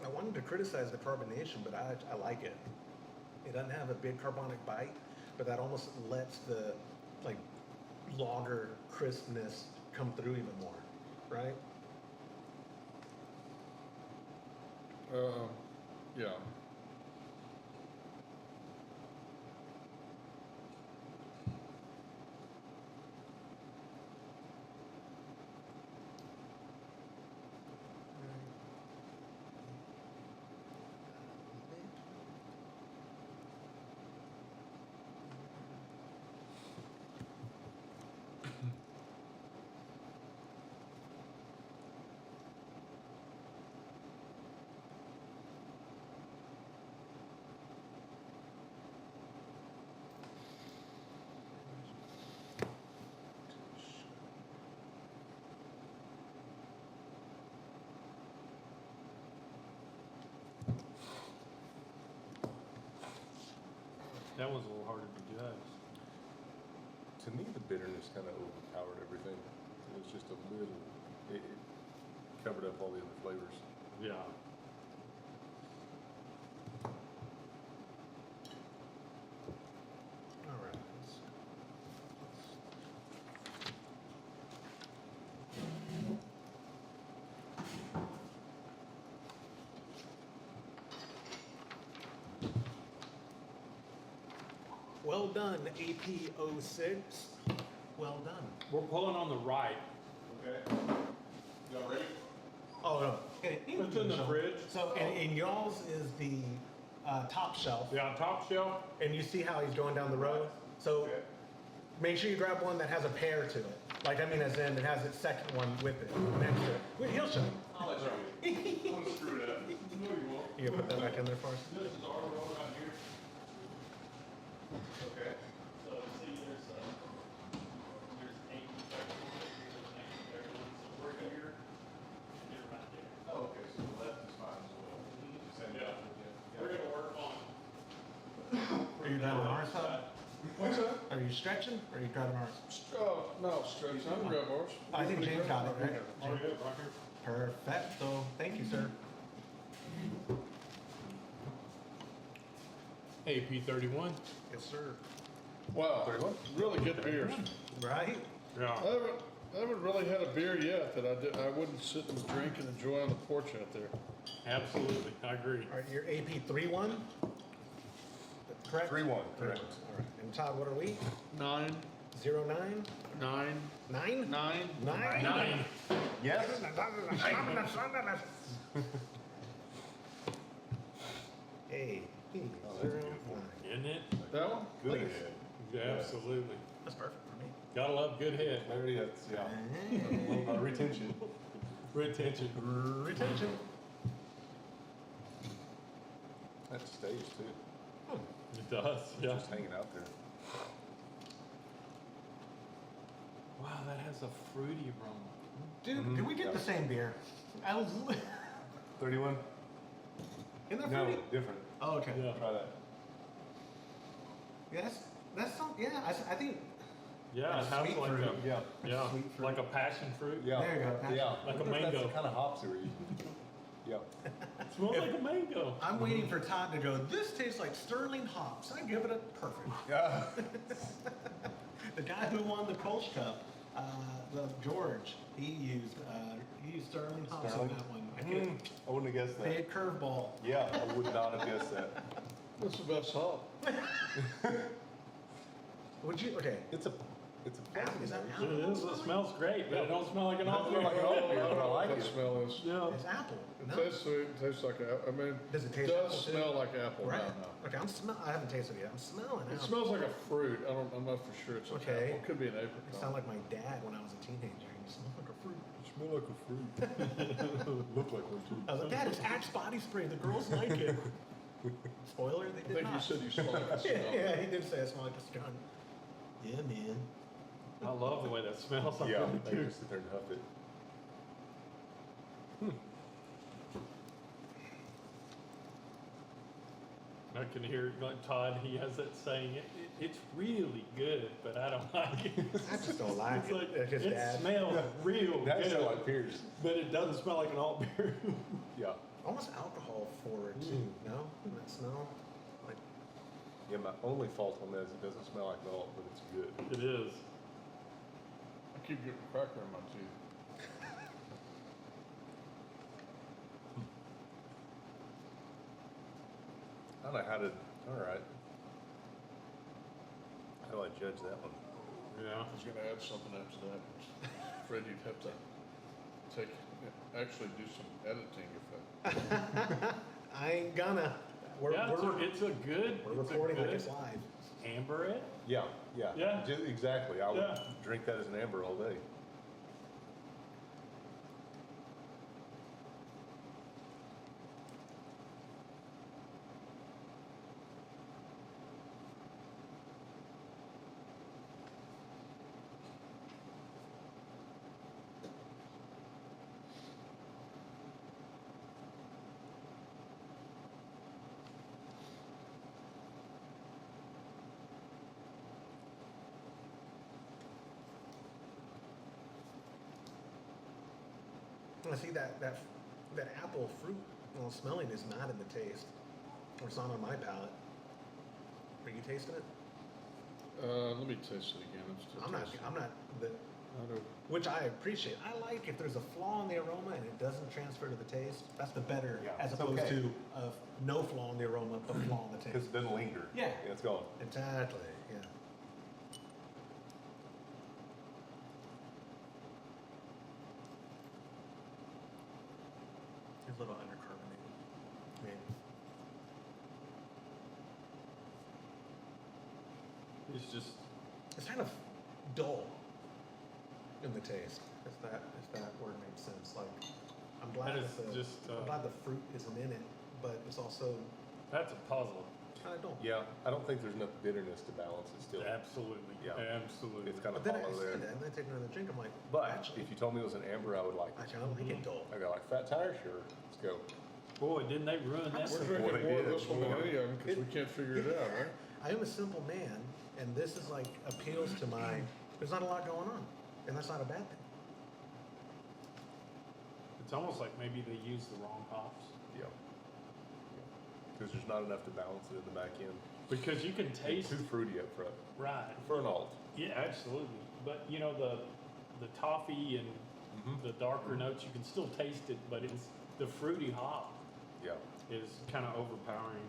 S1: I wanted to criticize the carbonation, but I like it. It doesn't have a big carbonic bite, but that almost lets the like lager crispness come through even more, right?
S3: Yeah.
S4: That one's a little harder to judge.
S2: To me, the bitterness kind of overpowered everything. It was just a little, it covered up all the other flavors.
S4: Yeah.
S1: All right. Well done, AP06. Well done.
S4: We're pulling on the right.
S2: Okay. Y'all ready?
S1: Oh, no. Okay,
S4: It's in the fridge.
S1: So, and y'all's is the top shelf.
S4: Yeah, top shelf.
S1: And you see how he's going down the road? So
S2: Okay.
S1: make sure you grab one that has a pair to it. Like, I mean, as in, it has its second one with it, next to it. Wait, he'll show you.
S2: I'll let you. I'm gonna screw it up. No, you won't.
S1: You gonna put that back in there for us?
S4: This is our road out here.
S2: Okay.
S4: So see, there's 8 there. So we're here, and you're right there.
S2: Oh, okay, so the left is fine as well. Same
S4: Yeah. We're gonna work on.
S1: Are you driving ours, Todd?
S3: What's that?
S1: Are you stretching or are you driving ours?
S3: Oh, no, stretch, I can grab ours.
S1: I think James got it, right?
S4: Are you right here?
S1: Perfecto. Thank you, sir.
S4: AP 31.
S1: Yes, sir.
S3: Wow,
S2: 31?
S3: really good beers.
S1: Right?
S4: Yeah.
S3: I haven't really had a beer yet that I wouldn't sit and drink and enjoy on the porch out there.
S4: Absolutely, I agree.
S1: All right, your AP 3-1? Correct?
S2: 3-1, correct.
S1: All right. And Todd, what are we?
S3: 9,
S1: 09?
S3: 9,
S1: 9?
S3: 9.
S1: 9?
S4: 9.
S2: Yes?
S1: Hey.
S2: Oh, that's beautiful.
S4: Isn't it?
S3: That one?
S2: Good
S1: Please.
S2: head.
S4: Yeah,
S2: Yeah.
S4: absolutely.
S1: That's perfect for me.
S4: Gotta love good head.
S2: There it is, yeah. Retention.
S4: Retention.
S1: Retention.
S2: That stays too.
S4: It does, yeah.
S2: Just hanging out there.
S4: Wow, that has a fruity aroma.
S1: Dude, did we get the same beer? I was
S2: 31?
S1: in the
S2: No,
S1: fruity.
S2: different.
S1: Oh, okay.
S4: Yeah.
S2: Try that.
S1: Yeah, that's some. Yeah, I think.
S4: Yeah, it
S1: That's
S4: has
S1: sweet
S4: like
S1: fruit.
S4: a,
S2: Yeah.
S4: yeah,
S1: Sweet fruit.
S4: like a passion fruit.
S2: Yeah.
S1: There you go, passion.
S2: Yeah.
S4: Like a
S2: I wonder if
S4: mango.
S2: That's the kind of hops they were using. Yeah.
S4: Smells like a mango.
S1: I'm waiting for Todd to go. This tastes like Sterling hops. I give it a perfect.
S2: Yeah.
S1: The guy who won the Kolsch Cup, George, he used Sterling hops
S2: Sterling?
S1: on that one. I could
S2: I wouldn't have guessed that.
S1: big curveball.
S2: Yeah, I would not have guessed that.
S3: That's the best hop.
S1: Would you? Okay.
S2: It's a
S1: Apple, is that
S4: It
S1: apple?
S4: is, it smells great, but it don't smell like an
S2: Doesn't smell like an
S4: Altbier.
S2: Altbier, but I like
S3: That
S2: it.
S3: smell is.
S4: Yeah.
S1: It's apple.
S3: It
S1: No.
S3: tastes sweet, it tastes like I mean,
S1: Does it taste
S3: does
S1: apple too?
S3: smell like apple.
S1: Right.
S3: No, no.
S1: Okay, I haven't tasted it yet. I'm smelling
S3: It
S1: apple.
S3: smells like a fruit. I'm not for sure it's an
S1: Okay.
S3: apple. It could be an
S1: You
S3: apricot.
S1: sound like my dad when I was a teenager. You smell like a fruit.
S2: You smell like a fruit. Look like one too.
S1: I was like, Dad, it's Axe body spray. The girls like it. Spoiler, they
S3: I
S1: did
S3: think you
S1: not.
S3: said you smell like a
S1: yeah,
S3: smell.
S1: yeah, he did say I smell like a skunk. Yeah, man.
S4: I love the way that smells. I
S2: Yeah,
S4: really
S2: they
S4: do.
S2: just sit there and huff it.
S4: I can hear like Todd, he has that saying, it's really good, but I don't like it.
S1: I just don't like
S4: It's
S1: it.
S4: like,
S1: It's just
S4: it
S1: dad.
S4: smells real
S2: That's
S4: good,
S2: still like Pierce.
S4: but it doesn't smell like an alt beer.
S2: Yeah.
S1: Almost alcohol forward too. No, that smell. Like
S2: Yeah, my only fault on that is it doesn't smell like malt, but it's good.
S4: It is.
S3: I keep getting a cracker in my teeth.
S2: I don't know how to. All right. How do I judge that one?
S4: Yeah.
S3: I was gonna add something after that. Afraid you'd have to actually do some editing if that.
S1: I ain't gonna. We're,
S4: Yeah,
S1: we're,
S4: it's a good,
S1: we're
S4: it's a
S1: recording like
S4: good
S1: it's live.
S4: amber ale.
S2: Yeah, yeah.
S4: Yeah.
S2: Exactly. I would
S4: Yeah.
S2: drink that as an amber all day.
S1: I see that apple fruit, well, smelling is not in the taste, or it's not on my palate. Are you tasting it?
S3: Let me taste it again. I'm still tasting.
S1: I'm not the,
S3: I don't-
S1: which I appreciate. I like if there's a flaw in the aroma and it doesn't transfer to the taste. That's the better,
S2: Yeah,
S1: as
S2: it's
S1: opposed
S2: okay.
S1: to no flaw in the aroma, but flaw in the
S2: Because
S1: taste.
S2: it doesn't linger.
S1: Yeah.
S2: It's gone.
S1: Exactly. Yeah. It's a little undercarbonated, maybe.
S4: It's just,
S1: It's kind of dull in the taste. If that word makes sense. Like, I'm glad
S4: That is
S1: that
S4: just,
S1: I'm glad the fruit isn't in it, but it's also
S4: that's a puzzle.
S1: kind of dull.
S2: Yeah, I don't think there's enough bitterness to balance it still.
S4: Absolutely.
S2: Yeah.
S4: Absolutely.
S2: It's kind
S1: But
S2: of
S1: then I
S2: hollow
S1: said
S2: there.
S1: that, and then I take another drink. I'm like,
S2: But
S1: actually,
S2: if you told me it was an amber, I would like it.
S1: I like it dull.
S2: I go like fat tire, sure. Let's go.
S4: Boy, didn't they ruin that?
S3: We're
S2: Boy,
S3: drinking
S2: they
S3: more of
S2: did.
S3: this one than any of them because we can't figure it out, right?
S1: I am a simple man, and this is like appeals to my. There's not a lot going on, and that's not a bad thing.
S4: It's almost like maybe they used the wrong hops.
S2: Yeah. Because there's not enough to balance it in the back end.
S4: Because you can taste,
S2: Too fruity up front.
S4: right.
S2: For an alt.
S4: Yeah, absolutely. But you know, the toffee and the darker notes, you can still taste it, but it's the fruity hop
S2: Yeah.
S4: is kind of overpowering.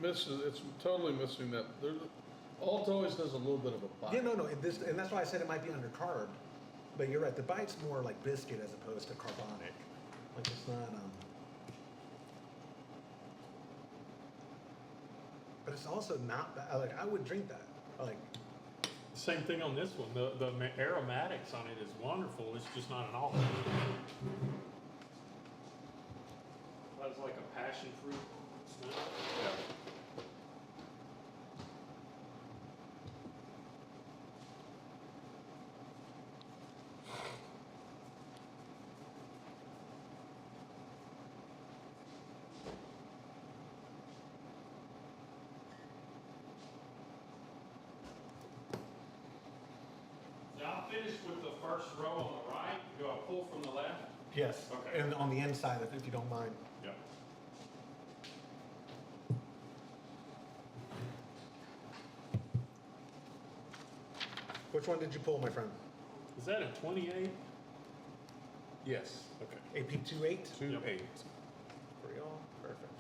S3: It's totally missing that. Alt always has a little bit of a bite.
S1: Yeah, no, and that's why I said it might be undercarb. But you're right. The bite's more like biscuit as opposed to carbonic. Like it's not. But it's also not bad. Like I would drink that. Like
S4: Same thing on this one. The aromatics on it is wonderful. It's just not an alt. That's like a passion fruit smell.
S2: Yeah.
S4: Now I'm finished with the first row on the right. Do I pull from the left?
S1: yes.
S4: Okay.
S1: And on the inside, if you don't mind.
S4: Yep.
S1: Which one did you pull, my friend?
S4: Is that a 28?
S2: Yes.
S4: Okay.
S1: AP28?
S2: 2-8.
S1: For y'all? Perfect.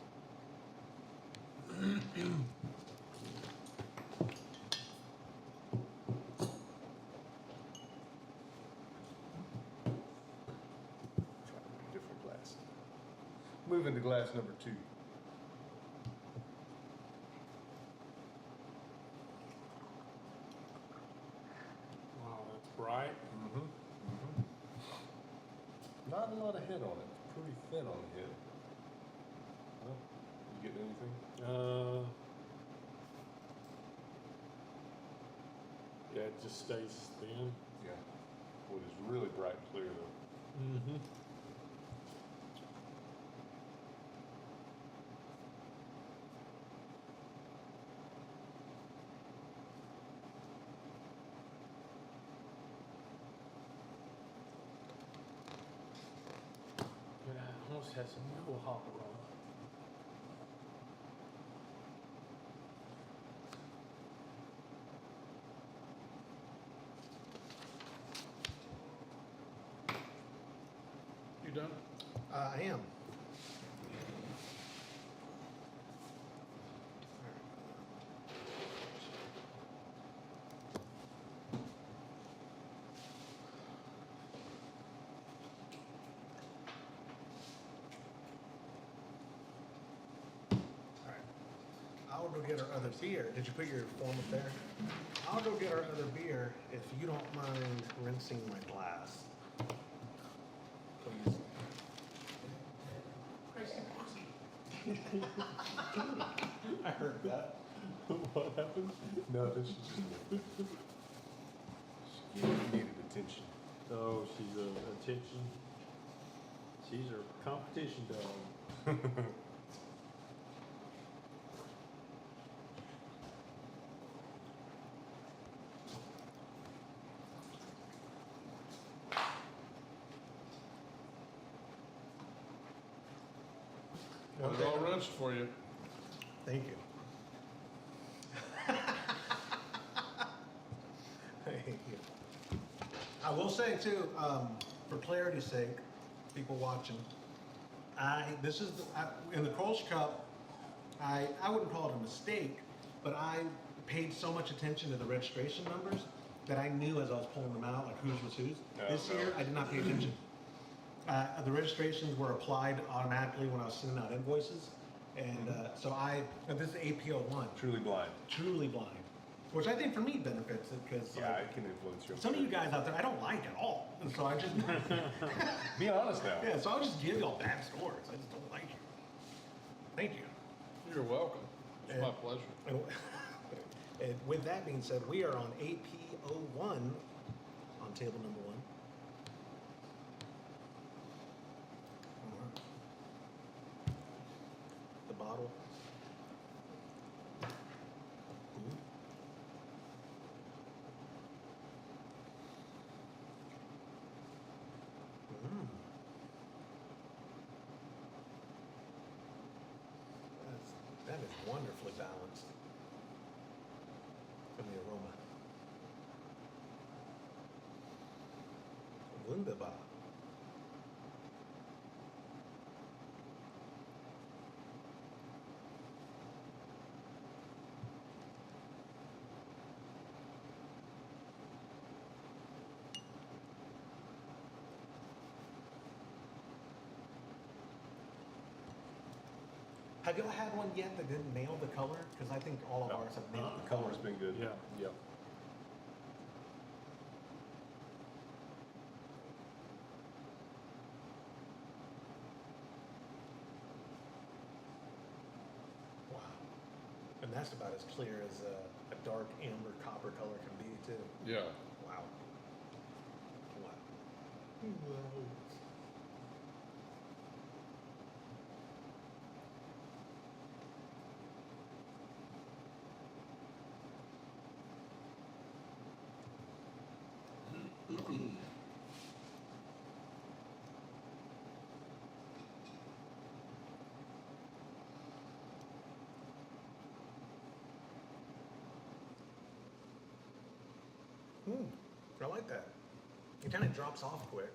S2: Try a different glass. Moving to glass number 2.
S4: Wow, that's bright.
S2: Not a lot of head on it. It's pretty thin on the head. Well, you getting anything?
S4: Yeah, it just stays thin.
S2: Yeah. Well, it's really bright and clear though.
S4: Mm-hmm. It almost has no hop aroma.
S3: You done?
S1: I am. I'll go get our other beer. Did you put your form up there? I'll go get our other beer if you don't mind rinsing my glass. Please. I heard that.
S4: What happened?
S2: Nothing. She needed attention.
S4: Oh, she's a attention. She's her competition dog.
S3: Got it all rinsed for you.
S1: Thank you. Thank you. I will say too, for clarity's sake, people watching, in the Kolsch Cup, I wouldn't call it a mistake, but I paid so much attention to the registration numbers that I knew as I was pulling them out, like whose was whose. This year, I did not pay attention. The registrations were applied automatically when I was sending out invoices. And and this is APO1,
S2: Truly blind.
S1: truly blind, which I think for me benefits it because
S2: Yeah, it can influence your.
S1: some of you guys out there I don't like at all. And so I just,
S2: Be honest now.
S1: yeah, so I'll just give y'all bad scores. I just don't like you. Thank you.
S3: You're welcome. It's my pleasure.
S1: And, and with that being said, we are on APO1 on table number 1. The bottle. Ooh. Mm. That is wonderfully balanced from the aroma. Wunderbar. Have y'all had one yet that didn't nail the color? Because I think all of
S2: No.
S1: ours have nailed the
S2: The
S1: color.
S2: color's been good.
S4: Yeah.
S2: Yep.
S1: Wow. And that's about as clear as a dark amber copper color can be, too.
S3: Yeah.
S1: Wow. Wow. I like that. It kind of drops off quick.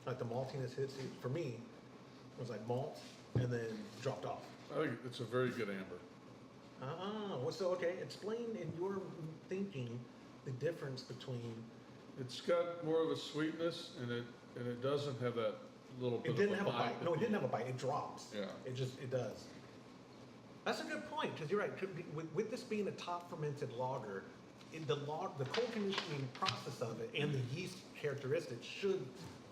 S1: Like the maltiness hits you. For me, it was like malt and then dropped off.
S3: I think it's a very good amber.
S1: Well, so okay, explain in your thinking the difference between.
S3: It's got more of a sweetness, and it doesn't have that little bit
S1: It didn't
S3: of
S1: have a bite. No, it
S3: that
S1: didn't have a bite. It drops.
S3: Yeah.
S1: It does. That's a good point because you're right. With this being a top fermented lager, the cold conditioning process of it and the yeast characteristics should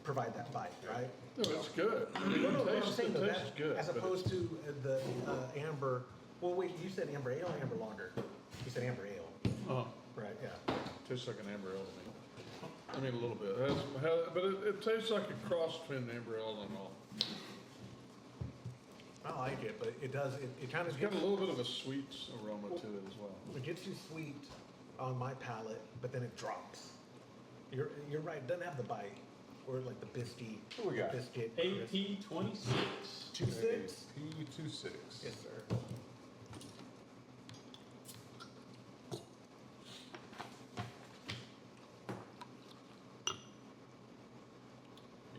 S1: provide that bite, right?
S3: No, it's good. I mean,
S1: No, no,
S3: it
S1: what I'm
S3: tastes,
S1: saying
S3: it
S1: though,
S3: tastes good.
S1: as
S3: but
S1: opposed to the amber. Well, wait, you said amber ale or amber lager? You said amber ale, right? Yeah.
S3: it tastes like an amber ale to me. I mean, a little bit. But it tastes like a cross between an amber ale and all.
S1: I like it, but it does. It kind of
S3: It's got a little bit of a sweet aroma to it as well.
S1: It gets you sweet on my palate, but then it drops. You're right. It doesn't have the bite or like the biscuit.
S2: What we got?
S1: Biscuit.
S4: AP 26.
S1: 2.6.
S2: P26.
S1: Yes, sir.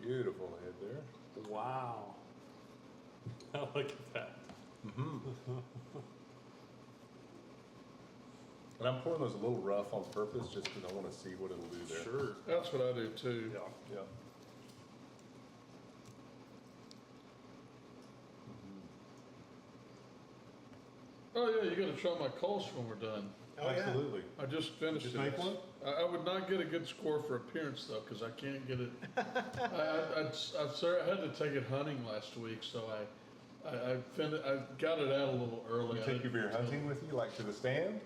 S2: Beautiful head there.
S4: Wow. Look at that.
S2: And I'm pouring those a little rough on purpose just because I want to see what it'll do there.
S4: Sure.
S3: That's what I do too.
S4: Yeah.
S2: Yeah.
S3: Oh yeah, you gotta try my Kolsch when we're done.
S1: Oh, yeah.
S2: Absolutely.
S3: I just finished
S2: Just
S3: it.
S2: make one?
S3: I would not get a good score for appearance though, because I can't get it. I had to take it hunting last week, so I got it out a little early.
S2: You
S3: I
S2: take your
S3: didn't-
S2: beer hunting with you, like to the stand?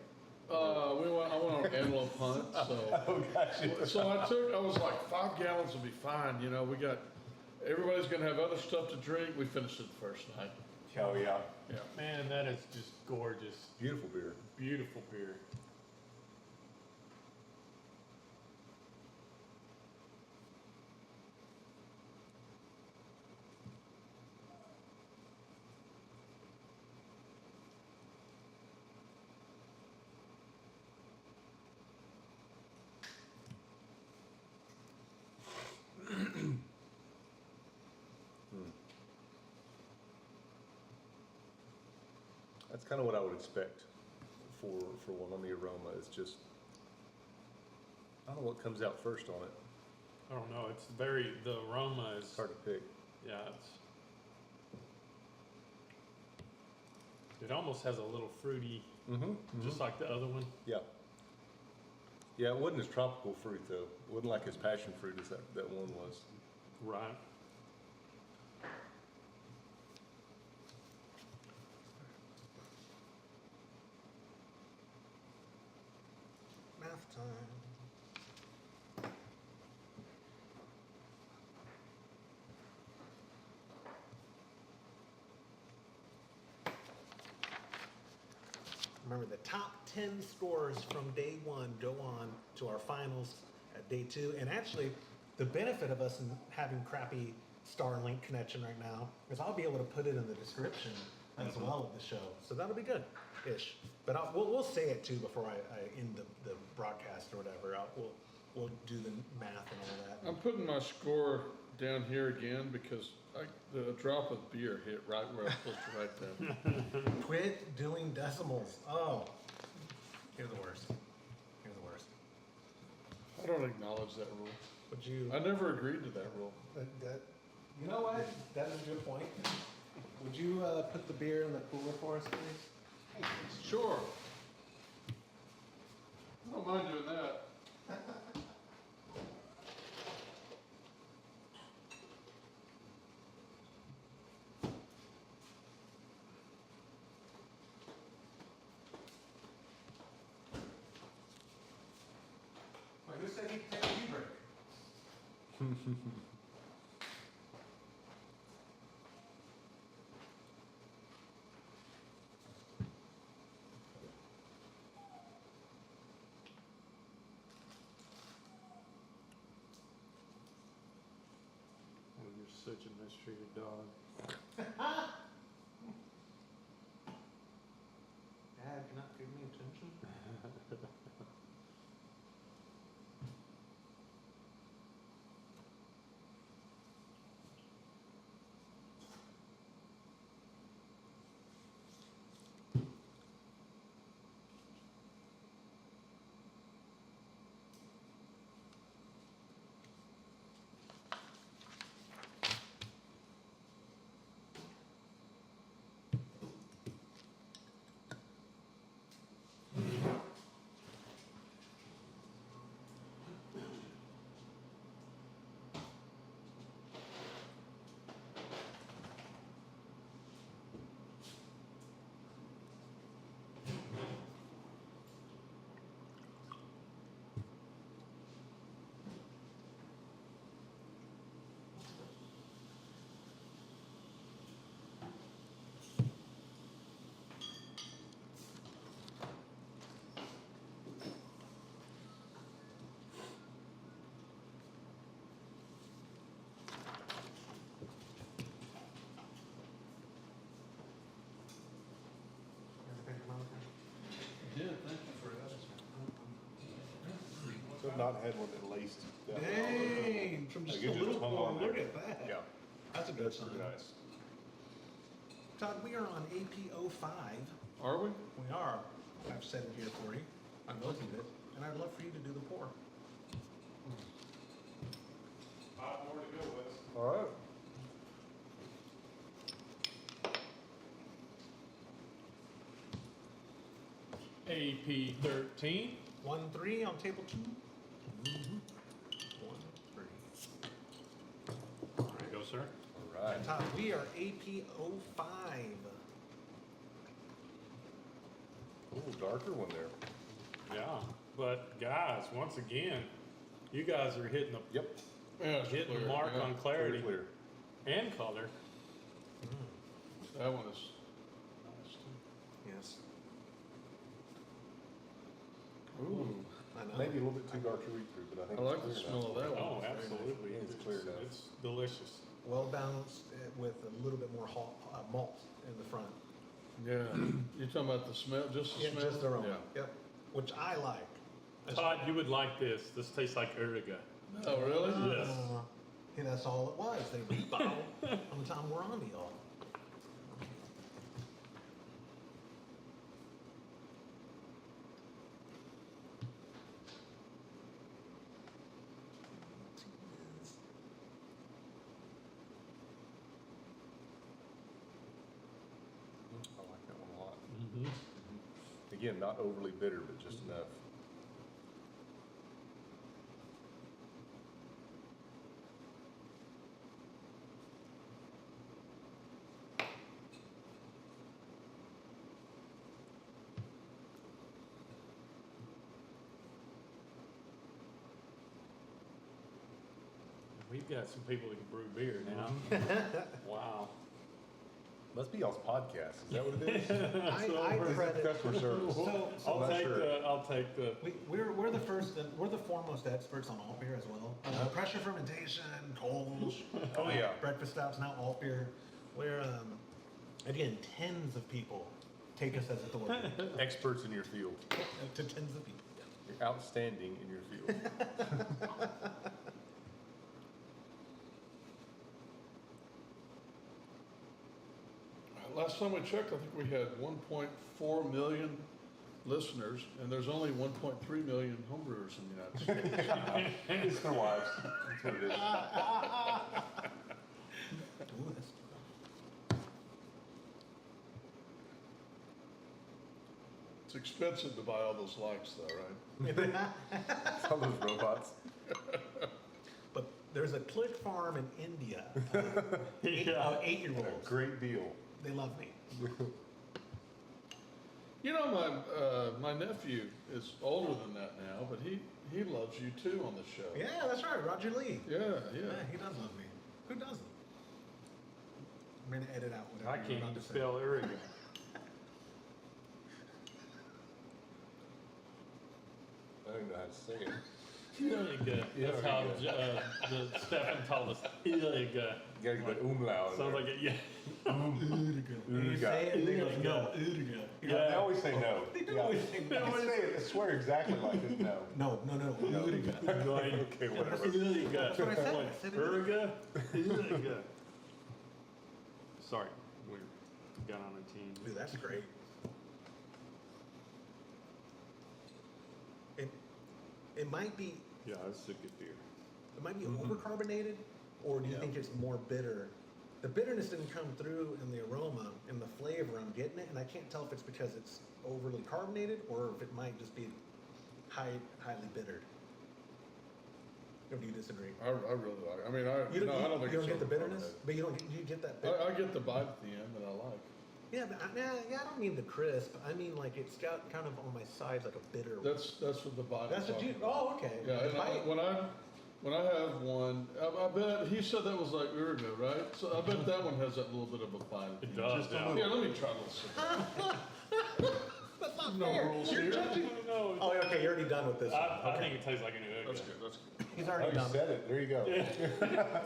S3: I went on an antelope hunt, so.
S2: Oh, gotcha.
S3: So I was like, 5 gallons will be fine, you know, everybody's gonna have other stuff to drink. We finished it the first night.
S2: Oh, yeah.
S3: Yeah.
S4: Man, that is just gorgeous.
S2: Beautiful beer.
S4: Beautiful beer.
S2: That's kind of what I would expect for one on the aroma. It's just, I don't know what comes out first on it.
S4: I don't know, the aroma is,
S2: It's hard to pick.
S4: yeah, it almost has a little fruity, just like the other one.
S2: Yeah. Yeah, it wasn't as tropical fruit though. It wasn't like as passion fruit as that one was.
S4: Right.
S1: Math time. Remember, the top 10 scores from day one go on to our finals at day two. And actually, the benefit of us in having crappy Starlink connection right now is I'll be able to put it in the description as well of the show. So that'll be good-ish. But we'll say it too before I end the broadcast or whatever. We'll do the math and all that.
S3: I'm putting my score down here again because the drop of beer hit right where I'm supposed to write that.
S1: Quit doing decimals. Oh, you're the worst. You're the worst.
S3: I don't acknowledge that rule.
S1: Would you?
S3: I never agreed to that rule.
S1: You know what? That is a good point. Would you put the beer in the cooler for us, please?
S3: Sure. I don't mind doing that.
S1: Wait, who said he'd take a tea break?
S4: Oh, you're such a mistreated dog.
S1: Dad, you're not giving me attention?
S3: Yeah, thank you for asking.
S2: I've not had one that laced that well.
S1: Dang, from just
S2: Like,
S1: a
S2: it just
S1: little
S2: hung
S1: pour,
S2: on
S1: look
S2: there.
S1: at that.
S2: Yeah,
S1: That's a good
S2: that's
S1: sign.
S2: pretty nice.
S1: Todd, we are on AP05.
S3: Are we?
S1: We are. I've set it here for you. I noted it, and I'd love for you to do the pour.
S4: 5 more to go, Wes.
S2: All right.
S4: AP 13.
S1: 1-3 on table 2. 1-3.
S4: There you go, sir.
S2: All right.
S1: Todd, we are AP05.
S2: A little darker one there.
S4: Yeah, but guys, once again, you guys are hitting the
S2: Yep.
S3: Yeah, it's
S4: hitting the
S3: clear,
S4: mark
S3: yeah.
S4: on clarity
S2: Clear.
S4: and color.
S3: That one is nice too.
S1: Yes.
S3: Ooh,
S1: I know.
S2: Maybe a little bit too dark to read through, but I think
S3: I like
S2: it's
S3: the
S2: clear
S3: smell
S2: enough.
S3: of that one.
S4: Oh,
S3: It's very nice.
S4: absolutely.
S2: It's clear enough.
S4: It's delicious.
S1: Well balanced with a little bit more malt in the front.
S3: Yeah, you're talking about the smell, just the
S1: Yeah,
S3: smell?
S1: just the aroma.
S3: Yeah.
S1: Yep. Which I like.
S4: Todd, you would like this. This tastes like Erdiga.
S3: Oh, really?
S4: Yes.
S1: Yeah, that's all it was. They rebottled on the time we're on, y'all.
S2: Again, not overly bitter, but just enough.
S4: We've got some people that can brew beer now. Wow.
S2: Must be y'all's podcast. Is that what it is?
S1: I
S2: Or is it
S1: credit.
S2: customer service?
S1: So
S2: I'm not sure.
S4: I'll take the.
S1: we're the first, we're the foremost experts on alt beer as well. Pressure fermentation, Kolsch.
S2: Oh, yeah.
S1: Breakfast stouts, now alt beer. Where again, tens of people take us as authority.
S2: Experts in your field.
S1: To tens of people.
S2: You're outstanding in your field.
S3: Last time I checked, I think we had 1.4 million listeners, and there's only 1.3 million homebrewers in the United States.
S2: It's their wives. That's what it is.
S1: Ooh, that's-
S3: It's expensive to buy all those likes, though, right?
S2: All those robots.
S1: But there's a click farm in India.
S4: Yeah.
S1: 8-year-olds.
S2: Great deal.
S1: They love me.
S3: You know, my nephew is older than that now, but he loves you too on the show.
S1: Yeah, that's right, Roger Lee.
S3: Yeah,
S1: Yeah,
S3: yeah.
S1: he does love me. Who doesn't? I'm gonna edit out whatever
S4: I
S1: you're
S4: can't
S1: about
S4: even
S1: to say.
S4: spell Uriga.
S2: I don't even know how to say it.
S4: Uriga. That's how the Stefan told us. Uriga.
S2: You gotta go umlaut.
S4: Sounds like it, yeah.
S1: And you say it, and they go, no, Udiga.
S2: They always say no.
S1: They do
S2: Yeah.
S1: always say
S2: They
S1: no.
S2: always say it. I swear exactly like it. No.
S1: No, Udiga.
S2: Okay, whatever.
S4: Uriga.
S1: That's what I said. I said it.
S4: Uriga. Uriga. Sorry, we got on a team.
S1: Dude, that's great. It might be
S4: Yeah, it's a good beer.
S1: overcarbonated, or do you think it's more bitter? The bitterness didn't come through in the aroma and the flavor. I'm getting it, and I can't tell if it's because it's overly carbonated or if it might just be highly bittered. Or do you disagree?
S3: I really like it. I mean, I
S1: You don't,
S3: don't think
S1: you don't
S3: it's
S1: get the bitterness,
S3: overcarbonated.
S1: but you get that bitter.
S3: I get the bite at the end that I like.
S1: Yeah, but I don't mean the crisp. I mean like it's got kind of on my sides like a bitter.
S3: That's what the bite.
S1: That's
S3: I'm
S1: what you.
S3: talking about.
S1: Oh, okay.
S3: Yeah,
S1: The
S3: and
S1: bite.
S3: when I have one, I bet he said that was like Uriga, right? So I bet that one has that little bit of a bite. at the
S4: It
S3: end.
S4: does,
S3: Just a
S4: yeah.
S3: little. Here, let me try a little sip.
S1: That's not
S3: No
S1: fair.
S3: rules
S1: You're
S3: here.
S1: judging.
S4: No,
S1: Oh, okay. You're already done with this.
S4: I
S1: one. Okay.
S4: think it tastes like an Uriga.
S3: That's good. That's good.
S1: He's
S2: Oh,
S1: already
S2: you
S1: done.
S2: said it. There you go. Yeah.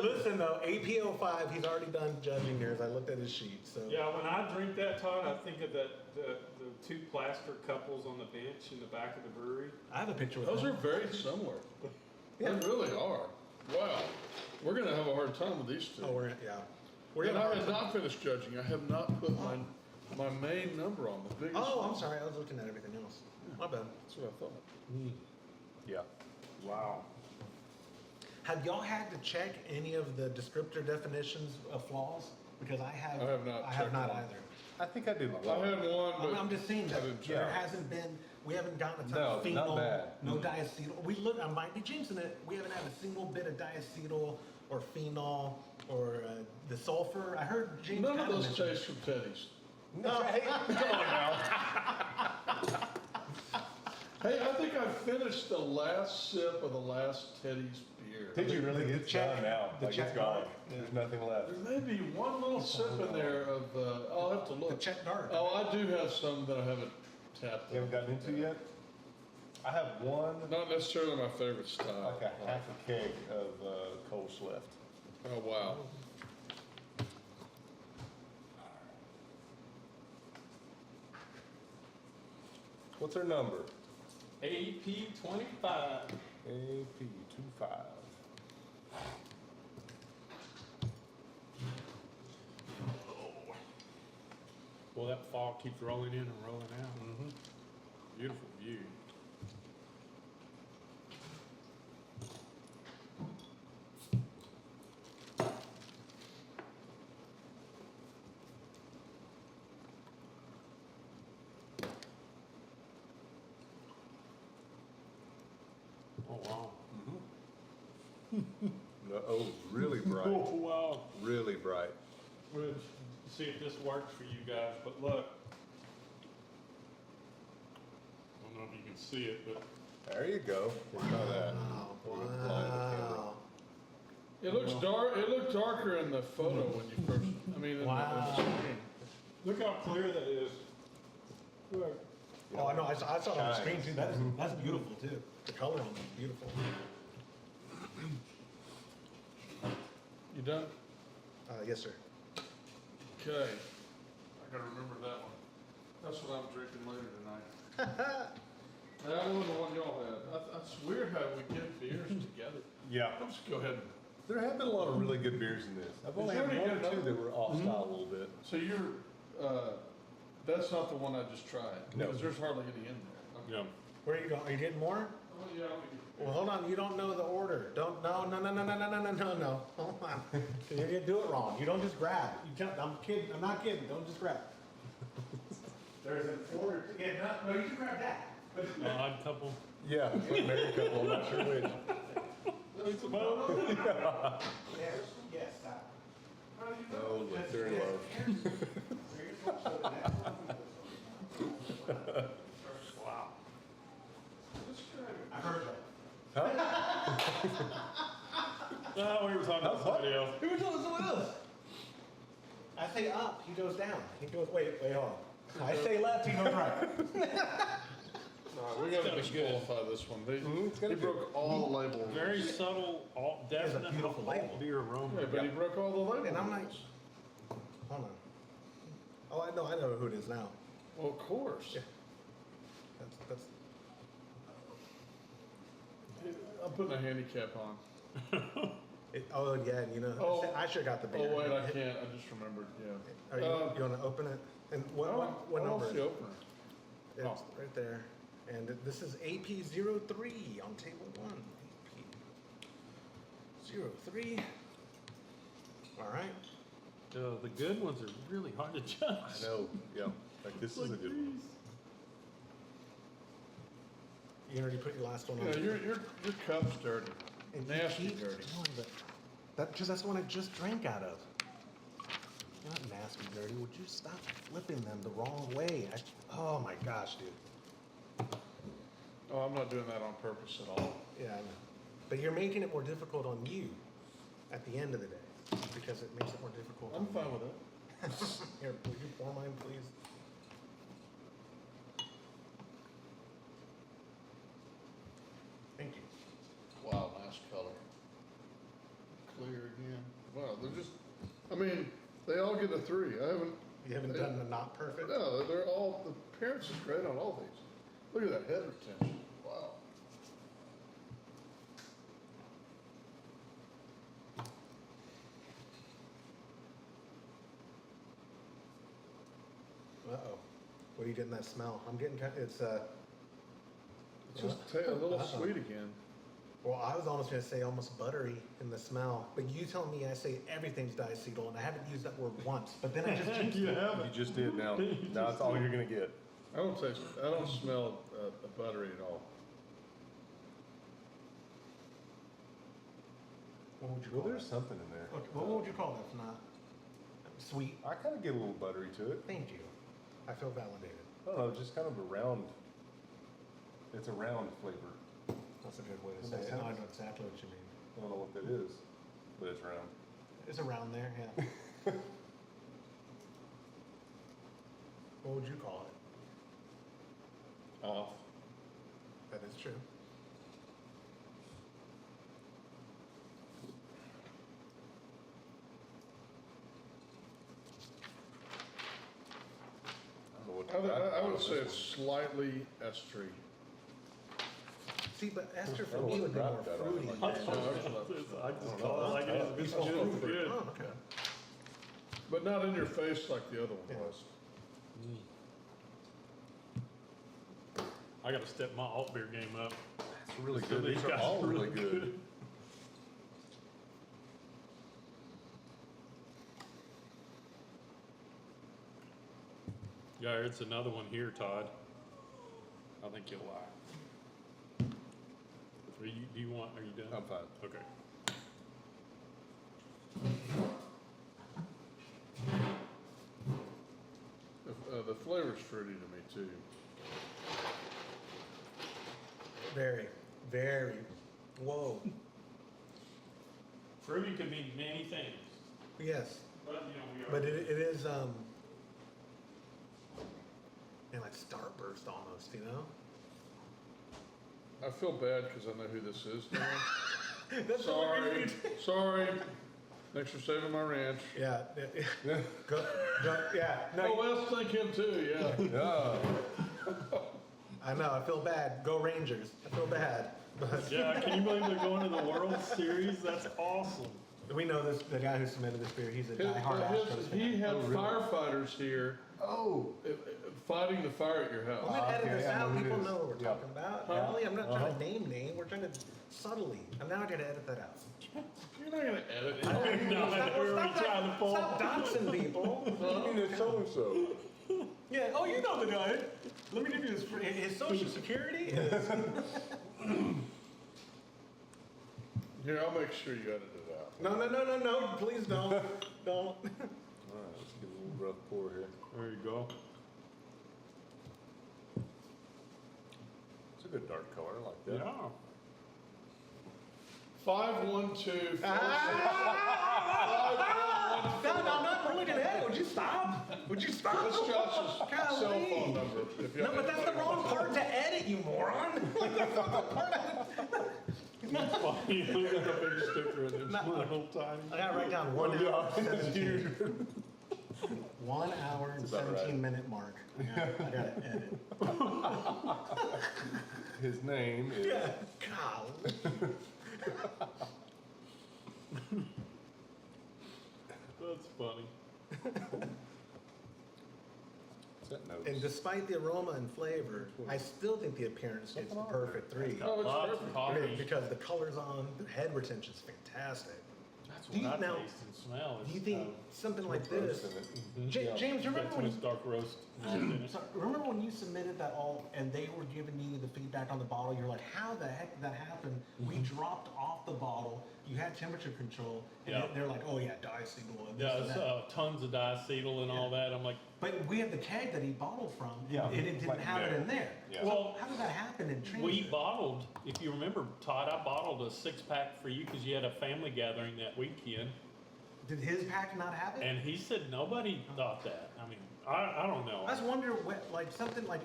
S1: Listen though, AP05, he's already done judging yours. I looked at his sheet, so.
S4: Yeah, when I drink that, Todd, I think of the two plaster couples on the bench in the back of the brewery.
S1: I have a picture with
S3: Those
S1: him.
S3: are very similar.
S1: Yeah.
S3: They really are. Wow. We're gonna have a hard time with these two.
S1: Oh, yeah. We're
S3: And
S1: gonna.
S3: I have not finished judging. I have not put my main number on the biggest.
S1: Oh, I'm
S3: one.
S1: sorry. I was looking at everything else. My bad.
S3: That's what I thought.
S2: Yeah.
S4: Wow.
S1: Have y'all had to check any of the descriptor definitions of flaws? Because I have.
S3: I have not
S1: I have
S3: checked
S1: not
S3: them.
S1: either.
S2: I think I did
S3: I
S2: one.
S3: had one, but
S1: I'm just saying that
S3: I didn't
S1: there
S3: check.
S1: hasn't been. We haven't gotten a ton
S2: No,
S1: of
S2: not
S1: phenol,
S2: bad.
S1: no diacetyl. We look. I might be jinxing it. We haven't had a single bit of diacetyl or phenol or the sulfur. I heard James.
S3: None of
S1: kinda
S3: those
S1: mention-
S3: taste from Teddy's. Hey, I think I finished the last sip of the last Teddy's beer.
S2: Did you really? It's
S1: check-
S2: done now.
S1: the
S2: Like
S1: check
S2: it's gone.
S1: mark.
S2: There's nothing left.
S3: There may be one little sip in there of, I'll have to
S1: The
S3: look.
S1: check dark.
S3: Oh, I do have some that I haven't tapped.
S2: You haven't gotten into yet? I have one,
S3: Not necessarily my favorite style.
S2: like a half a keg of Kolsch left.
S3: Oh, wow.
S2: What's her number?
S4: AP 25.
S2: AP25.
S4: Well, that fog keeps rolling in and rolling out. Beautiful view.
S2: No, oh, really bright,
S4: Oh, wow.
S2: really bright.
S4: We'll see if this works for you guys, but look. I don't know if you can see it, but
S2: There you go. Try that. We're gonna blind the camera.
S1: Wow.
S3: It looks dark, it looked darker in the photo when you first, I mean, in the
S1: Wow.
S3: screen.
S4: look how clear that is. Look.
S1: Oh, I know, I saw it on the screen
S2: Shines.
S1: too. That's beautiful too. The color on it's beautiful.
S3: You done?
S1: Yes, sir.
S3: Okay. I gotta remember that one. That's what I'm drinking later tonight. That one, the one y'all had. That's weird how we get beers together.
S2: Yeah.
S3: Let's go ahead.
S2: There have been a lot of really good beers in this. I've only had
S3: Did you
S2: one
S3: already
S2: or two
S3: get
S2: that were off style a little bit.
S3: So you're, that's not the one I just tried?
S2: No.
S3: Because there's hardly any in there.
S4: Yeah.
S1: Where are you going? Are you getting more?
S3: Oh, yeah,
S1: Well, hold on. You don't know the order. Don't. No. No. Hold on. You didn't do it wrong. You don't just grab. You can't. I'm kidding. I'm not kidding. Don't just grab. There's an order. Yeah. No. You can grab that. But
S4: Odd couple.
S2: Yeah, it's like a married couple, I'm not sure which.
S1: yes. That.
S2: Oh, look, they're in love.
S4: Wow.
S1: I heard that.
S4: No, we were talking about somebody else.
S1: Who was telling someone else? I say up. He goes down. He goes. Wait. Hold on. I say left. He goes right.
S3: We gotta disqualify this one.
S2: it's
S3: He
S2: gonna be-
S3: broke all the labels.
S4: Very subtle, definite
S1: beautiful label.
S4: beer aroma.
S3: Yeah, but he broke all the labels.
S1: And I'm like, hold on. Oh, I know who it is now.
S3: Well, of course.
S1: Yeah. That's.
S3: I'm putting a handicap on.
S1: Oh yeah, and you know,
S3: Oh.
S1: I should have got the beer.
S3: Oh, wait, I can't. I just remembered, yeah.
S1: Are you want to open it? And what
S3: I
S1: number?
S3: don't
S1: Is
S3: see
S1: it?
S3: opener.
S1: It's
S3: Oh.
S1: right there. And this is AP03 on table 1. AP03. All right.
S4: The good ones are really hard to judge.
S2: I know, yeah, like this is a good one.
S1: You already put your last one on.
S3: Yeah, your cup's dirty.
S1: And you
S3: Nasty
S1: keep
S3: dirty.
S1: doing that's the one I just drank out of. Not nasty dirty. Would you stop flipping them the wrong way? Oh my gosh, dude.
S3: Oh, I'm not doing that on purpose at all.
S1: Yeah, I know. But you're making it more difficult on you at the end of the day because it makes it more difficult.
S3: I'm
S1: on
S3: fine
S1: me.
S3: with it.
S1: Here, will you pour mine, please? Thank you.
S3: Wow, nice color. Clear again. Wow, they're just, I mean, they all get a 3. I haven't,
S1: You haven't done the not perfect?
S3: no, they're all, the appearance is great on all these. Look at that head retention. Wow.
S1: Uh-oh. What are you getting that smell? I'm getting it's
S3: It's just a little sweet again.
S1: well, I was almost gonna say almost buttery in the smell, but you tell me I say everything's diacetyl and I haven't used that word once, but then I just jinxed it.
S2: You just did now. Now it's all you're gonna get.
S3: I don't smell buttery at all.
S1: What would you
S2: Well,
S1: call
S2: there's
S1: that?
S2: something in there.
S1: Okay, what would you call that if not sweet?
S2: I kind of get a little buttery to it.
S1: Thank you. I feel validated.
S2: I don't know, just kind of a round, it's a round flavor.
S1: That's a good way to
S2: That
S1: say
S2: makes
S1: it. No, I
S2: sense.
S1: know exactly what you mean.
S2: I don't know what that is, but it's round.
S1: It's around there, yeah. What would you call it?
S3: Off.
S1: That is true.
S2: I don't know what.
S3: I would
S2: this
S3: say
S2: one.
S3: it's slightly estery.
S1: See, but Esther
S2: I
S1: for
S2: don't
S1: me
S2: know
S1: would be
S2: what
S1: more
S2: that
S1: fruity.
S2: on.
S3: Yeah,
S4: I just call it like it is. If it's
S1: Oh,
S4: good, it's
S1: fruity.
S4: good.
S1: Oh, okay.
S3: But not in your face like the other one
S1: Yeah.
S3: was.
S4: I gotta step my Altbier game up.
S2: It's really
S4: Some
S2: good.
S4: of these
S2: These are
S4: guys
S2: all
S4: are
S2: really
S4: really
S2: good.
S4: Yeah, it's another one here, Todd. I think you'll like. Do you want, are you done?
S2: I'm fine.
S4: Okay.
S3: The flavor's fruity to me too.
S1: Very, very. Whoa.
S4: Fruity could mean many things,
S1: Yes,
S4: but you know, we are.
S1: but it is man, like Starburst almost, you know.
S3: I feel bad because I know who this is now.
S1: That's the only
S3: Sorry,
S1: reason
S3: sorry. Thanks for saving my ranch.
S1: Yeah, go, yeah. No,
S3: Oh, Wes, thank him too, yeah.
S2: Yeah.
S1: I know. I feel bad. Go Rangers. I feel bad, but
S4: Yeah, can you believe they're going to the World Series? That's awesome.
S1: we know this. The guy who submitted this beer, he's a
S3: His-
S1: diehard Astros fan.
S3: He had
S2: Oh, really?
S3: firefighters here
S2: Oh.
S3: fighting the fire at your house.
S1: I'm gonna edit
S2: Okay,
S1: this
S2: I know
S1: out.
S2: who it
S1: People
S2: is.
S1: know what we're
S2: Yeah.
S1: talking about.
S3: Huh?
S1: Really, I'm not trying
S2: Uh-huh.
S1: to name. We're trying to subtly. I'm now gonna edit that out.
S3: You're not gonna edit it.
S4: No, we were trying to pull.
S1: Stop doxing people.
S2: You mean it's so-and-so.
S1: Yeah. Oh, you know the guy. Let me give you his social security. Is,
S3: Here, I'll make sure you edit it out.
S1: no. Please don't. Don't.
S2: All right, let's give it a little rough pour here.
S4: There you go.
S2: It's a good dark color, I like that.
S4: Yeah.
S3: 512.
S1: No, I'm not really gonna edit. Would you stop? Would you stop?
S3: That's Josh's
S1: Golly.
S3: cell phone number. If you
S1: No, but that's the wrong part to edit, you moron. Like, that's not the part
S4: That's funny. You got a big sticker in there,
S1: No.
S4: little tiny.
S1: I gotta write down 1 hour and
S2: It's
S1: 17.
S2: huge.
S1: 1 hour and
S2: That's about
S1: 17
S2: right.
S1: minute mark. I gotta edit.
S2: His name is.
S1: Yeah. Golly.
S4: That's funny.
S2: What's that note?
S1: And despite the aroma and flavor, I still think the appearance gets the perfect 3.
S3: Oh, it's
S4: Lots of
S3: perfect.
S4: coffee.
S1: Because the color's on, the head retention's fantastic.
S4: That's
S1: Do you-
S4: what I
S1: now,
S4: taste and smell.
S1: Do you think something like this?
S2: Roast in it.
S1: James, remember
S4: Got
S1: when
S4: too much dark roast malt in it.
S1: So remember when you submitted that all, and they were giving you the feedback on the bottle? You're like, how the heck did that happen? We dropped off the bottle. You had temperature control, and
S4: Yeah.
S1: they're like, oh yeah, diacetyl and this
S4: Yeah,
S1: and
S4: it's
S1: that.
S4: tons of diacetyl and all that. I'm like,
S1: But we had the keg that he bottled from,
S2: Yeah.
S1: and it didn't
S2: Like
S1: have it
S2: there.
S1: in there.
S2: Yeah.
S1: So
S4: Well,
S1: how did that happen in transit?
S4: we bottled, if you remember, Todd, I bottled a 6-pack for you because you had a family gathering that weekend.
S1: Did his pack not have it?
S4: And he said nobody thought that. I mean, I don't know.
S1: I just wonder, like something like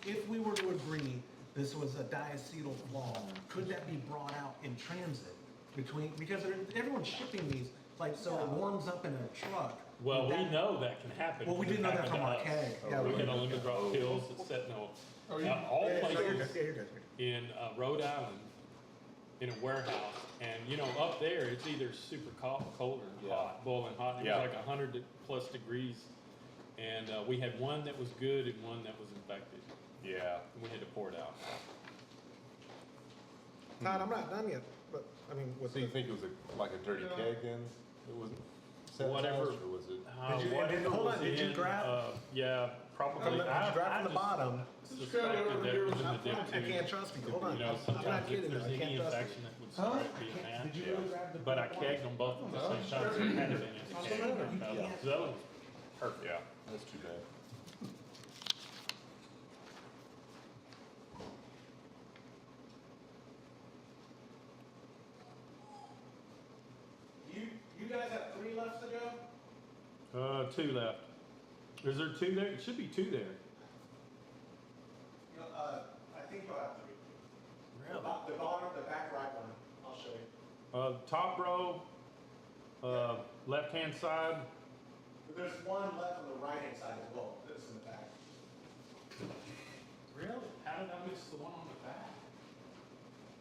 S1: if we were to agree this was a diacetyl flaw, could that be brought out in transit between because everyone's shipping these like so it warms up in a truck.
S4: Well,
S1: Would
S4: we
S1: that-
S4: know that can happen.
S1: Well, we
S4: because
S1: didn't
S4: it
S1: know that
S4: happened
S1: from
S4: to
S1: our
S4: us.
S1: keg. Yeah,
S4: We
S1: we
S4: had a
S1: didn't.
S4: lemon drop pills that said no.
S3: Oh, you-
S4: All
S1: Yeah, you're
S4: places
S1: good. Yeah, you're good.
S4: in Rhode Island in a warehouse, and you know up there it's either super cold or
S2: Yeah.
S4: hot, boiling hot. It
S2: Yeah.
S4: was like 100+ degrees, and we had one that was good and one that was infected,
S2: Yeah.
S4: and we had to pour it out.
S1: Todd, I'm not done yet, but I mean, with
S2: So you think it was like a dirty keg then? It wasn't sabotaged,
S4: Whatever.
S2: or was it?
S1: Did you- and
S4: Whatever
S1: hold on,
S4: was
S1: did you
S4: in,
S1: grab-
S4: yeah, probably.
S1: Did you grab from the
S4: just
S1: bottom?
S4: suspected that it was in the dip
S1: I
S4: too.
S1: can't trust you. Hold on.
S4: You know,
S1: I'm not
S4: sometimes if
S1: kidding.
S4: there's
S1: I
S4: any
S1: can't trust you.
S4: infection that would
S3: Huh?
S4: start being that.
S1: Did you really grab the?
S4: But I kegged them both at the same time, so it had it in it.
S1: No, no, no, you can't.
S4: So that was perfect.
S2: Yeah, that's too bad.
S1: You guys have 3 left to go?
S4: 2 left. Is there 2 there? It should be 2 there.
S1: I think you'll have 3.
S4: Really?
S1: The bottom, the back right one. I'll show you.
S4: Top row, left-hand side.
S1: There's one left on the right hand side as well. This in the back.
S4: Really? How did I miss the one on the back?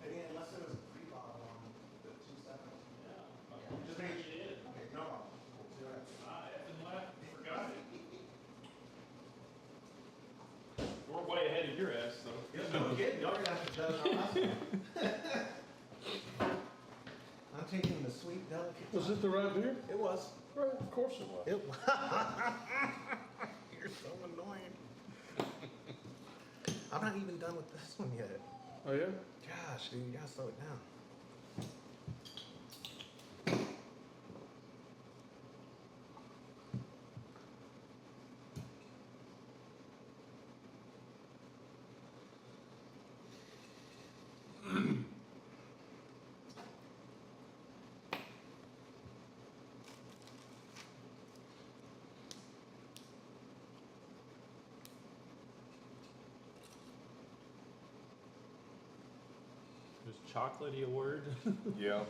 S1: And then unless there was a pre-bottle on the 2 seconds.
S4: Yeah.
S1: Okay. Just make sure you did. Okay, no problem. See you later.
S4: I effing left, forgot it. We're way ahead of your ass, though.
S1: No kidding. Y'all are gonna have to judge our last one. I'm taking the sweet, delicate.
S3: Was it the right beer?
S1: It was.
S3: Right, of course it was.
S1: It You're so annoying. I'm not even done with this one yet.
S3: Oh, yeah?
S1: Gosh, dude, you gotta slow it down.
S4: chocolatey a word.
S2: Yeah.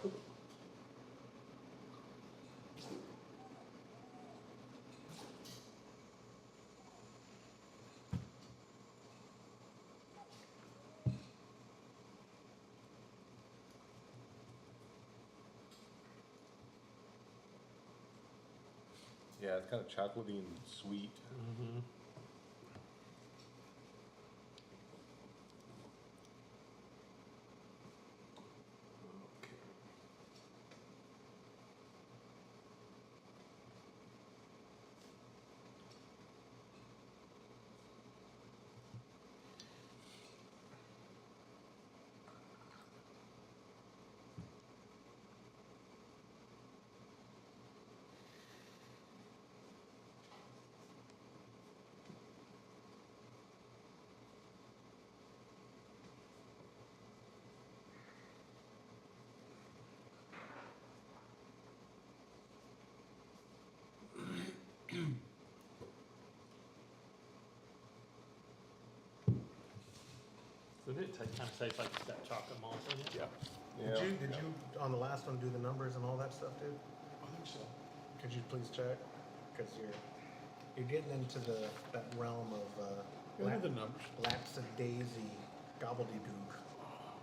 S2: Yeah, it's kind of chocolatey and sweet.
S4: Mm-hmm. Doesn't it kind of taste like it's got chocolate malt in it?
S2: Yeah.
S1: Did you, on the last one, do the numbers and all that stuff, dude?
S3: I think so.
S1: Could you please check? Because you're getting into that realm of
S3: What are the numbers?
S1: lapsadaisy gobbledygook.
S3: Wow.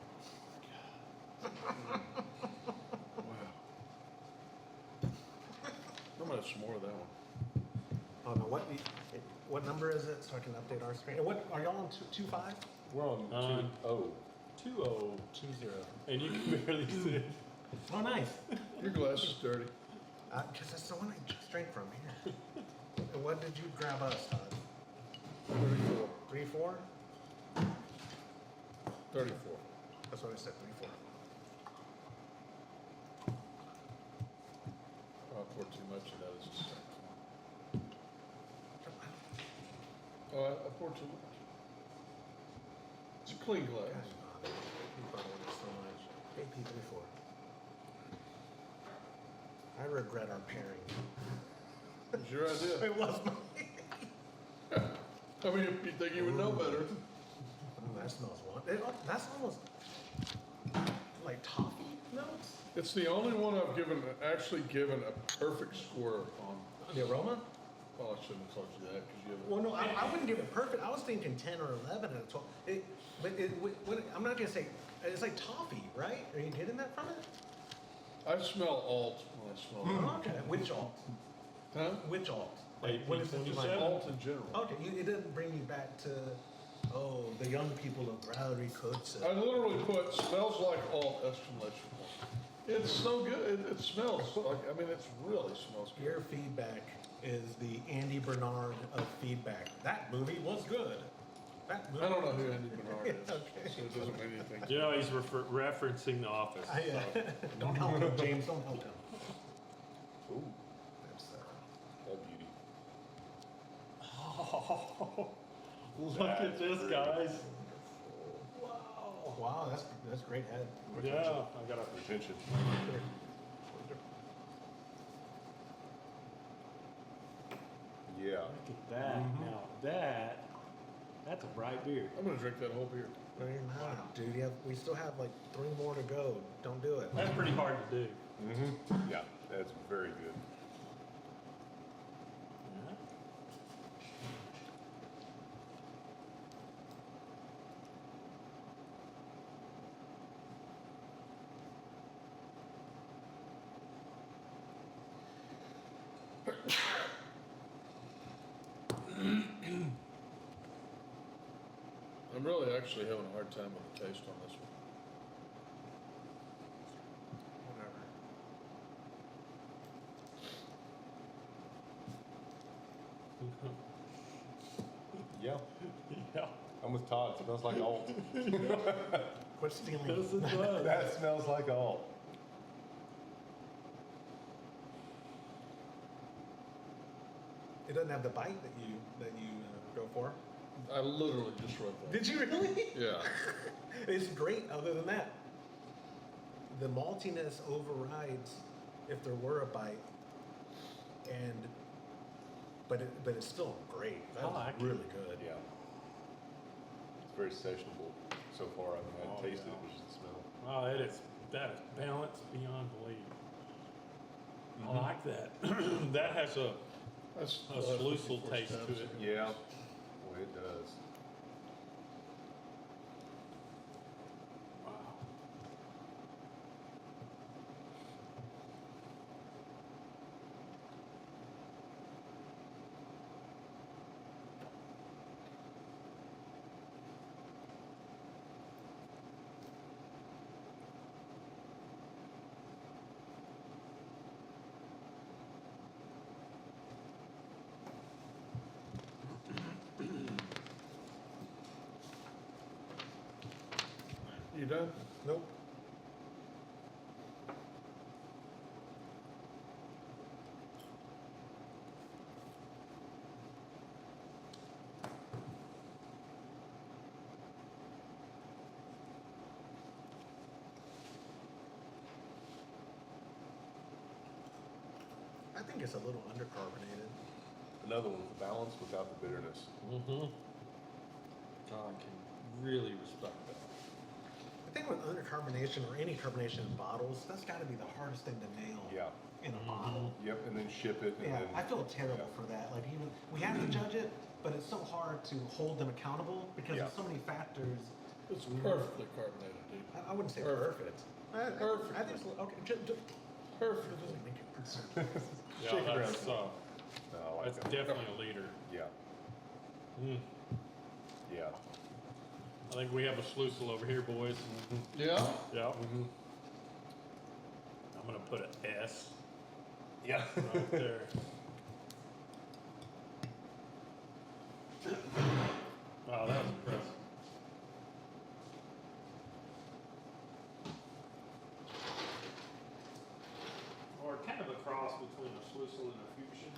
S3: I'm gonna have some more of that one.
S1: Oh no, what number is it so I can update our screen? And what are y'all on 2.5?
S2: We're on
S4: On
S2: 2-0.
S4: 2-0.
S1: 2.0.
S4: And you can barely see it.
S1: Oh, nice.
S3: Your glass is dirty.
S1: Because that's the one I just drank from here. And what did you grab us, Todd?
S3: 34.
S1: 3.4?
S3: 34.
S1: That's what I said, 3.4.
S3: Oh, I poured too much of that. It's just I poured too much. It's a clean glass.
S1: You bother me so much. AP 3.4. I regret our pairing.
S3: It was your idea.
S1: It was mine.
S3: I mean, if you think you would know better.
S1: Ooh, that smells one. That's almost like toffee notes.
S3: It's the only one I've actually given a perfect score on.
S1: The aroma?
S3: Well, I shouldn't have told you that because you have.
S1: Well, no, I wouldn't give it perfect. I was thinking 10 or 11 and a 12. I'm not gonna say it's like toffee, right? Are you getting that from it?
S3: I smell alt when I smell it.
S1: Oh, okay. Which alt?
S3: Huh?
S1: Which alt?
S4: AP
S1: What is it?
S4: 27?
S3: Alt in general.
S1: Okay, it doesn't bring you back to the young people of Growlery Coats.
S3: I literally put smells like alt exclamation point. It's so good. It smells like, I mean, it really smells good.
S1: Your feedback is the Andy Bernard of feedback. That movie was good. That movie
S3: I don't know who Andy Bernard is,
S1: Okay.
S3: so it doesn't mean anything.
S4: You know, he's referencing The Office. So.
S1: Don't help him, James. Don't help him.
S2: Ooh,
S1: That's,
S2: all beauty.
S4: Oh, look at this, guys.
S1: wow. Wow, that's great head.
S4: Yeah, I got a
S2: Retention. Yeah.
S4: Look at that. Now that's a bright beer.
S3: I'm gonna drink that whole beer.
S1: No, you're not, dude. We still have like 3 more to go. Don't do it.
S4: That's pretty hard to do.
S2: Mm-hmm. Yeah, that's very good.
S4: Yeah.
S3: I'm really actually having a hard time with the taste on this one.
S2: Yeah.
S4: Yeah.
S2: I'm with Todd. It smells like alt.
S1: Quit stealing.
S4: Yes, it does.
S2: That smells like alt.
S1: It doesn't have the bite that you go for.
S3: I literally just wrote that.
S1: Did you really?
S3: Yeah.
S1: It's great. Other than that, the maltiness overrides if there were a bite, but it's still great. That's
S4: I like it.
S1: really good.
S2: Yeah. It's very sessionable so far. I mean, I
S4: Oh,
S2: tasted
S4: yeah.
S2: it, was just the smell.
S4: Oh, that is balanced beyond belief. I like that. That has a
S3: That's
S4: sluicel
S3: 54
S4: taste to
S3: steps.
S4: it.
S2: Yeah. Boy, it does.
S4: Wow.
S3: You done?
S1: Nope. I think it's a little undercarbonated.
S2: Another one, the balance without the bitterness.
S4: Mm-hmm. Oh, I can really respect that.
S1: The thing with undercarbonation or any carbonation in bottles, that's got to be the hardest thing to nail
S2: Yeah.
S1: in a bottle.
S2: Yep, and then ship it. And
S1: Yeah,
S2: then,
S1: I feel terrible for that. Like even we have to judge it, but it's so hard to hold them accountable because
S2: Yeah.
S1: there's so many factors.
S3: It's perfectly carbonated, dude.
S1: I wouldn't say
S3: Perfect.
S1: perfect.
S3: Perfect.
S1: I think it's okay.
S3: Perfect.
S1: It doesn't make it perfect.
S4: Yeah,
S2: Shake it around
S4: that's,
S2: some. No, I like
S4: that's
S2: that.
S4: definitely a leader.
S2: Yeah.
S4: Mm.
S2: Yeah.
S4: I think we have a sluicel over here, boys.
S3: Yeah?
S4: Yeah.
S2: Mm-hmm.
S4: I'm gonna put an S
S2: Yeah.
S4: right there. Wow, that was impressive. Or kind of a cross between a sluicel and a fusion.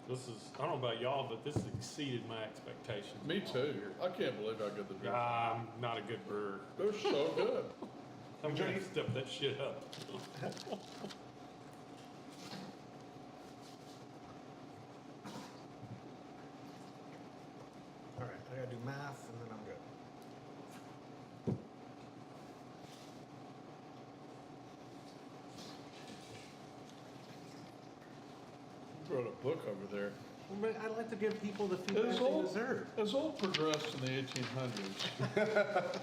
S4: This is, I don't know about y'all, but this exceeded my expectations.
S3: Me too. I can't believe how good the drink is.
S4: I'm not a good brewer.
S3: They're so good.
S4: I'm gonna step that shit up.
S1: All right, I gotta do math and then I'm good.
S3: You wrote a book over there.
S1: Well, but I like to give people the feedback
S3: As
S1: they
S3: old,
S1: deserve.
S3: as old progressed in the 1800s.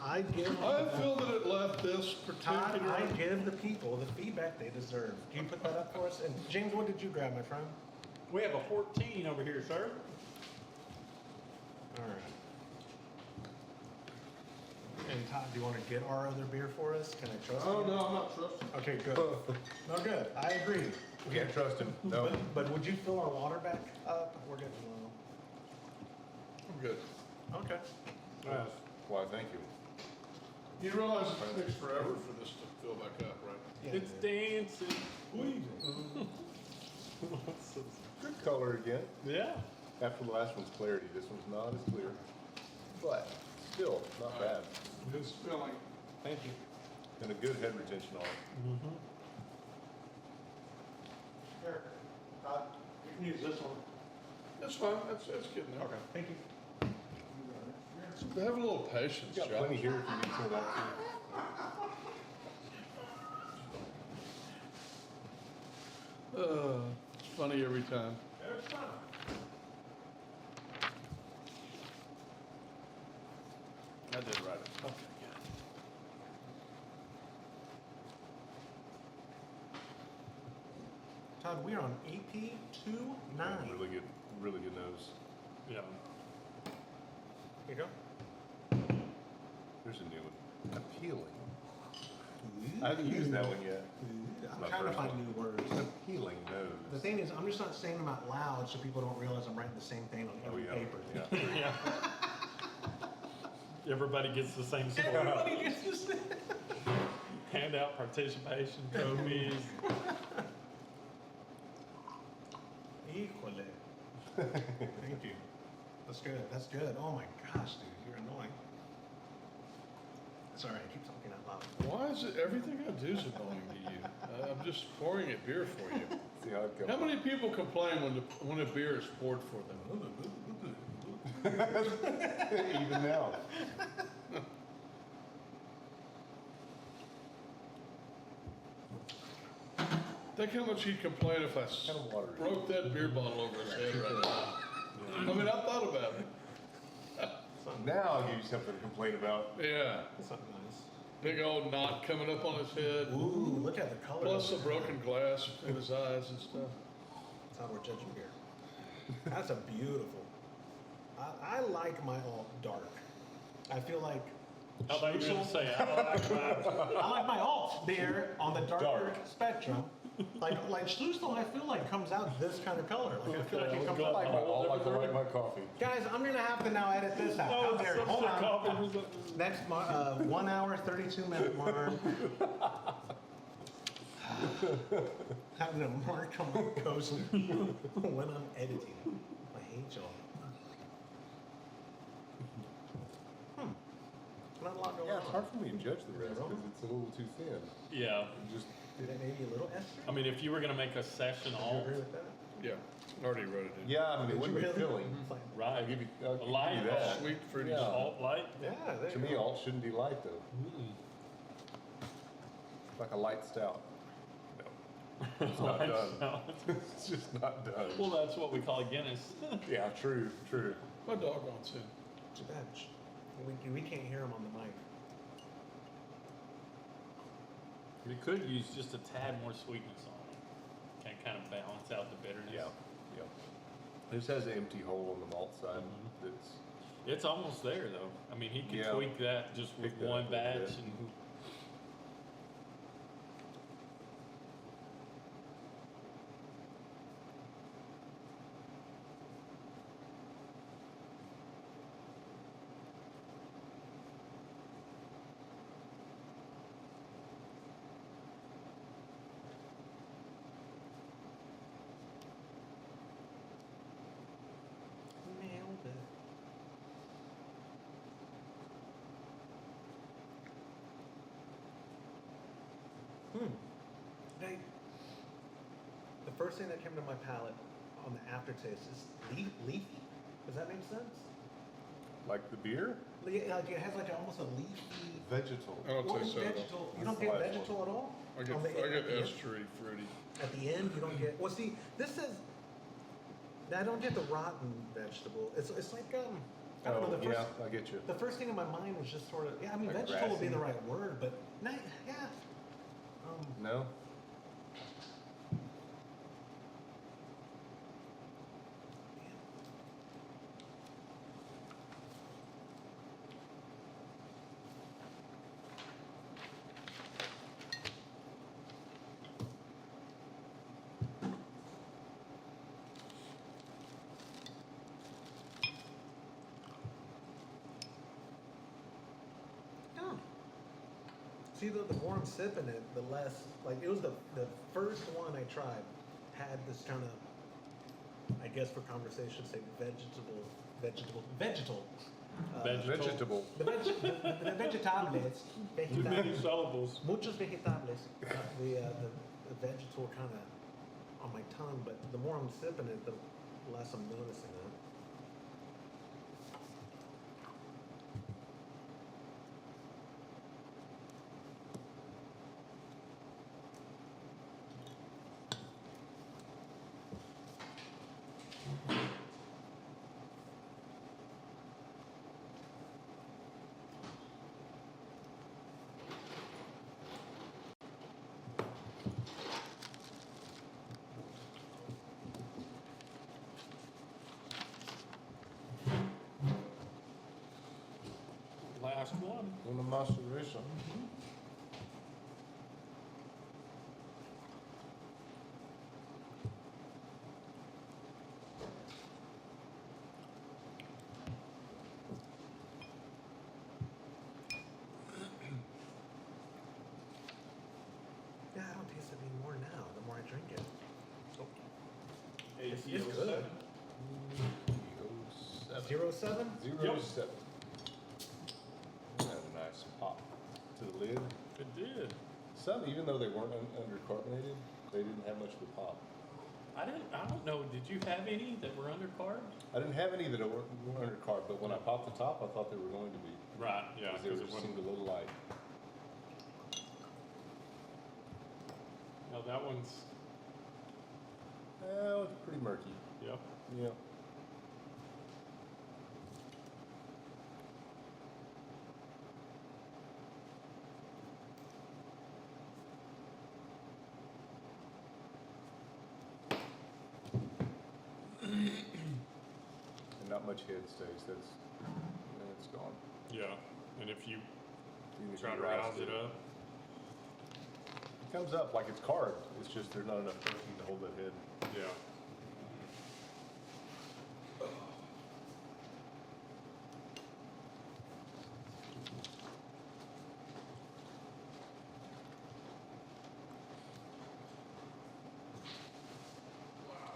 S1: I give.
S3: I feel that it left this
S1: Todd,
S3: particular.
S1: I give the people the feedback they deserve. Can you put that up for us? And James, what did you grab, my friend?
S4: We have a 14 over here, sir.
S1: All right. And Todd, do you want to get our other beer for us? Can I trust
S3: Oh,
S1: you?
S3: no, I'm not trusting.
S1: Okay, good. No, good. I agree.
S2: Can't trust him. No.
S1: But would you fill our water back up? We're getting low.
S3: I'm good.
S1: Okay.
S2: Why, thank you.
S3: You realize it takes forever for this to fill back up, right?
S1: Yeah,
S4: It's
S1: dude.
S4: dancing.
S2: Good color again.
S4: Yeah.
S2: After the last one's clarity, this one's not as clear. But still, not bad.
S3: It's filling.
S1: Thank you.
S2: And a good head retention on it.
S1: Here, Todd, you can use this one.
S3: It's fine. It's getting there.
S1: Okay. Thank you.
S3: Have a little patience,
S2: Got
S3: Josh.
S2: plenty here if you need some of that too.
S3: It's funny every time.
S2: I did write it.
S4: Okay, good.
S1: Todd, we're on AP 29.
S2: Really good nose.
S4: Yeah.
S1: Here you go.
S2: There's a new one. Appealing. I haven't used that one yet.
S1: I'm
S2: My
S1: trying to
S2: first
S1: find
S2: one.
S1: new words.
S2: Appealing nose.
S1: The thing is, I'm just not saying them out loud so people don't realize I'm writing the same thing on every paper.
S2: Yeah.
S4: Yeah. Everybody gets the same support.
S1: Everybody gets this.
S4: Hand out participation trophies.
S1: Equally. Thank you. That's good. That's good. Oh my gosh, dude, you're annoying. Sorry, I keep talking out loud.
S3: Why is it everything I do is annoying to you? I'm just pouring a beer for you.
S2: See how it goes.
S3: How many people complain when a beer is poured for them?
S2: Even now.
S3: Think how much he'd complain if I
S2: Kind of water.
S3: broke that beer bottle over his head right now. I mean, I thought about it.
S2: Now I'll give you something to complain about.
S3: Yeah,
S1: That's not nice.
S3: big old knot coming up on his head,
S1: Ooh, look at the color.
S3: plus the
S1: of it.
S3: broken glass in his eyes and stuff.
S1: That's how we're judging beer. That's a beautiful. I like my alt dark. I feel like
S4: How about you gonna say, I like mine?
S1: I like my alt beer on the darker
S2: Dark.
S1: spectrum. Like Schlüssel, I feel like comes out this kind of color. Like I feel like it comes out
S2: I
S1: like.
S2: like to like my coffee.
S1: Guys, I'm gonna have to now edit this out. How dare you? Hold on. Next 1 hour, 32-minute mark. Having a mark on my goes when I'm editing. I hate y'all. Not a lot going
S2: Yeah, it's
S1: on.
S2: hard for me to judge the rest because it's a little too thin.
S4: Yeah,
S2: Just
S1: Did it maybe a little Esther?
S4: I mean, if you were gonna make a session
S1: Do you
S4: alt,
S1: agree with that?
S3: Yeah, already wrote it in.
S2: yeah, I mean,
S1: Did
S2: it wouldn't
S1: you
S2: be
S1: really?
S2: filling.
S1: It's like,
S4: right,
S2: I'll give you
S4: a light,
S2: that.
S3: Sweet fruity.
S2: Yeah.
S4: alt light.
S1: yeah, there
S2: To
S1: you
S2: me,
S1: go.
S2: alt shouldn't be light though. Like a light stout. No, it's not done. It's just not done.
S4: Well, that's what we call a Guinness.
S2: Yeah, true, true.
S3: My dog wants in.
S1: Too bad. We can't hear him on the mic.
S4: We could use just a tad more sweetness on it. Can kind of balance out the bitterness.
S2: Yeah, yeah. This has an empty hole on the malt side. That's
S4: It's almost there though. I mean, he could
S2: Yeah.
S4: tweak that just with
S2: Pick that
S4: one
S2: up a little
S4: batch
S2: bit.
S4: and
S1: Nailed it. They, the first thing that came to my palate on the aftertaste is leafy. Does that make sense?
S2: like the beer?
S1: Like it has like almost a leafy.
S2: Vegetal.
S3: I don't
S1: Well,
S3: taste that at all.
S1: vegetal. You
S2: That's
S1: don't
S2: the
S1: get
S2: last
S1: vegetal at all.
S3: I get
S1: On the-
S3: I
S1: at
S3: get
S1: the end?
S3: estery fruity.
S1: At the end, you don't get. Well, see, this says. I don't get the rotten vegetable. It's like I don't know. The first,
S2: yeah, I get you.
S1: the first thing in my mind was just sort of. Yeah, I mean,
S2: Like
S1: vegetable would be the
S2: grassy.
S1: right word, but not. Yeah.
S2: No?
S1: Yeah. See, the more I'm sipping it, the less. Like it was the first one I tried had this kind of. I guess for conversation, say vegetable.
S4: vegetable.
S2: Vegetable.
S1: The vegetables.
S4: Too many syllables.
S1: Muchos vegetables. The vegetal kind of on my tongue, but the more I'm sipping it, the less I'm noticing it.
S4: Last one.
S2: Una maceration.
S1: Yeah, I don't taste it anymore now. The more I drink it, it's
S4: ATO
S1: good.
S4: 7.
S1: 07.
S2: 07.
S4: Yep.
S2: Had a nice pop. lid.
S4: It did.
S2: Some, even though they weren't undercarbonated, they didn't have much of a pop.
S4: I don't know, did you have any that were undercarb?
S2: I didn't have any that were undercarb, but when I popped the top, I thought they were going to be.
S4: Right, yeah.
S2: Because they
S4: 'cause
S2: were
S4: it wasn't-
S2: seemed a little light.
S4: No, that one's,
S2: Well, it's pretty murky.
S4: yep.
S2: Yeah. And not much head stays. It's gone.
S4: Yeah, and if you
S2: Even if
S4: try
S2: you
S4: to rouse it up,
S2: It comes up like it's carved. It's just there's not enough protein to hold that head.
S4: yeah.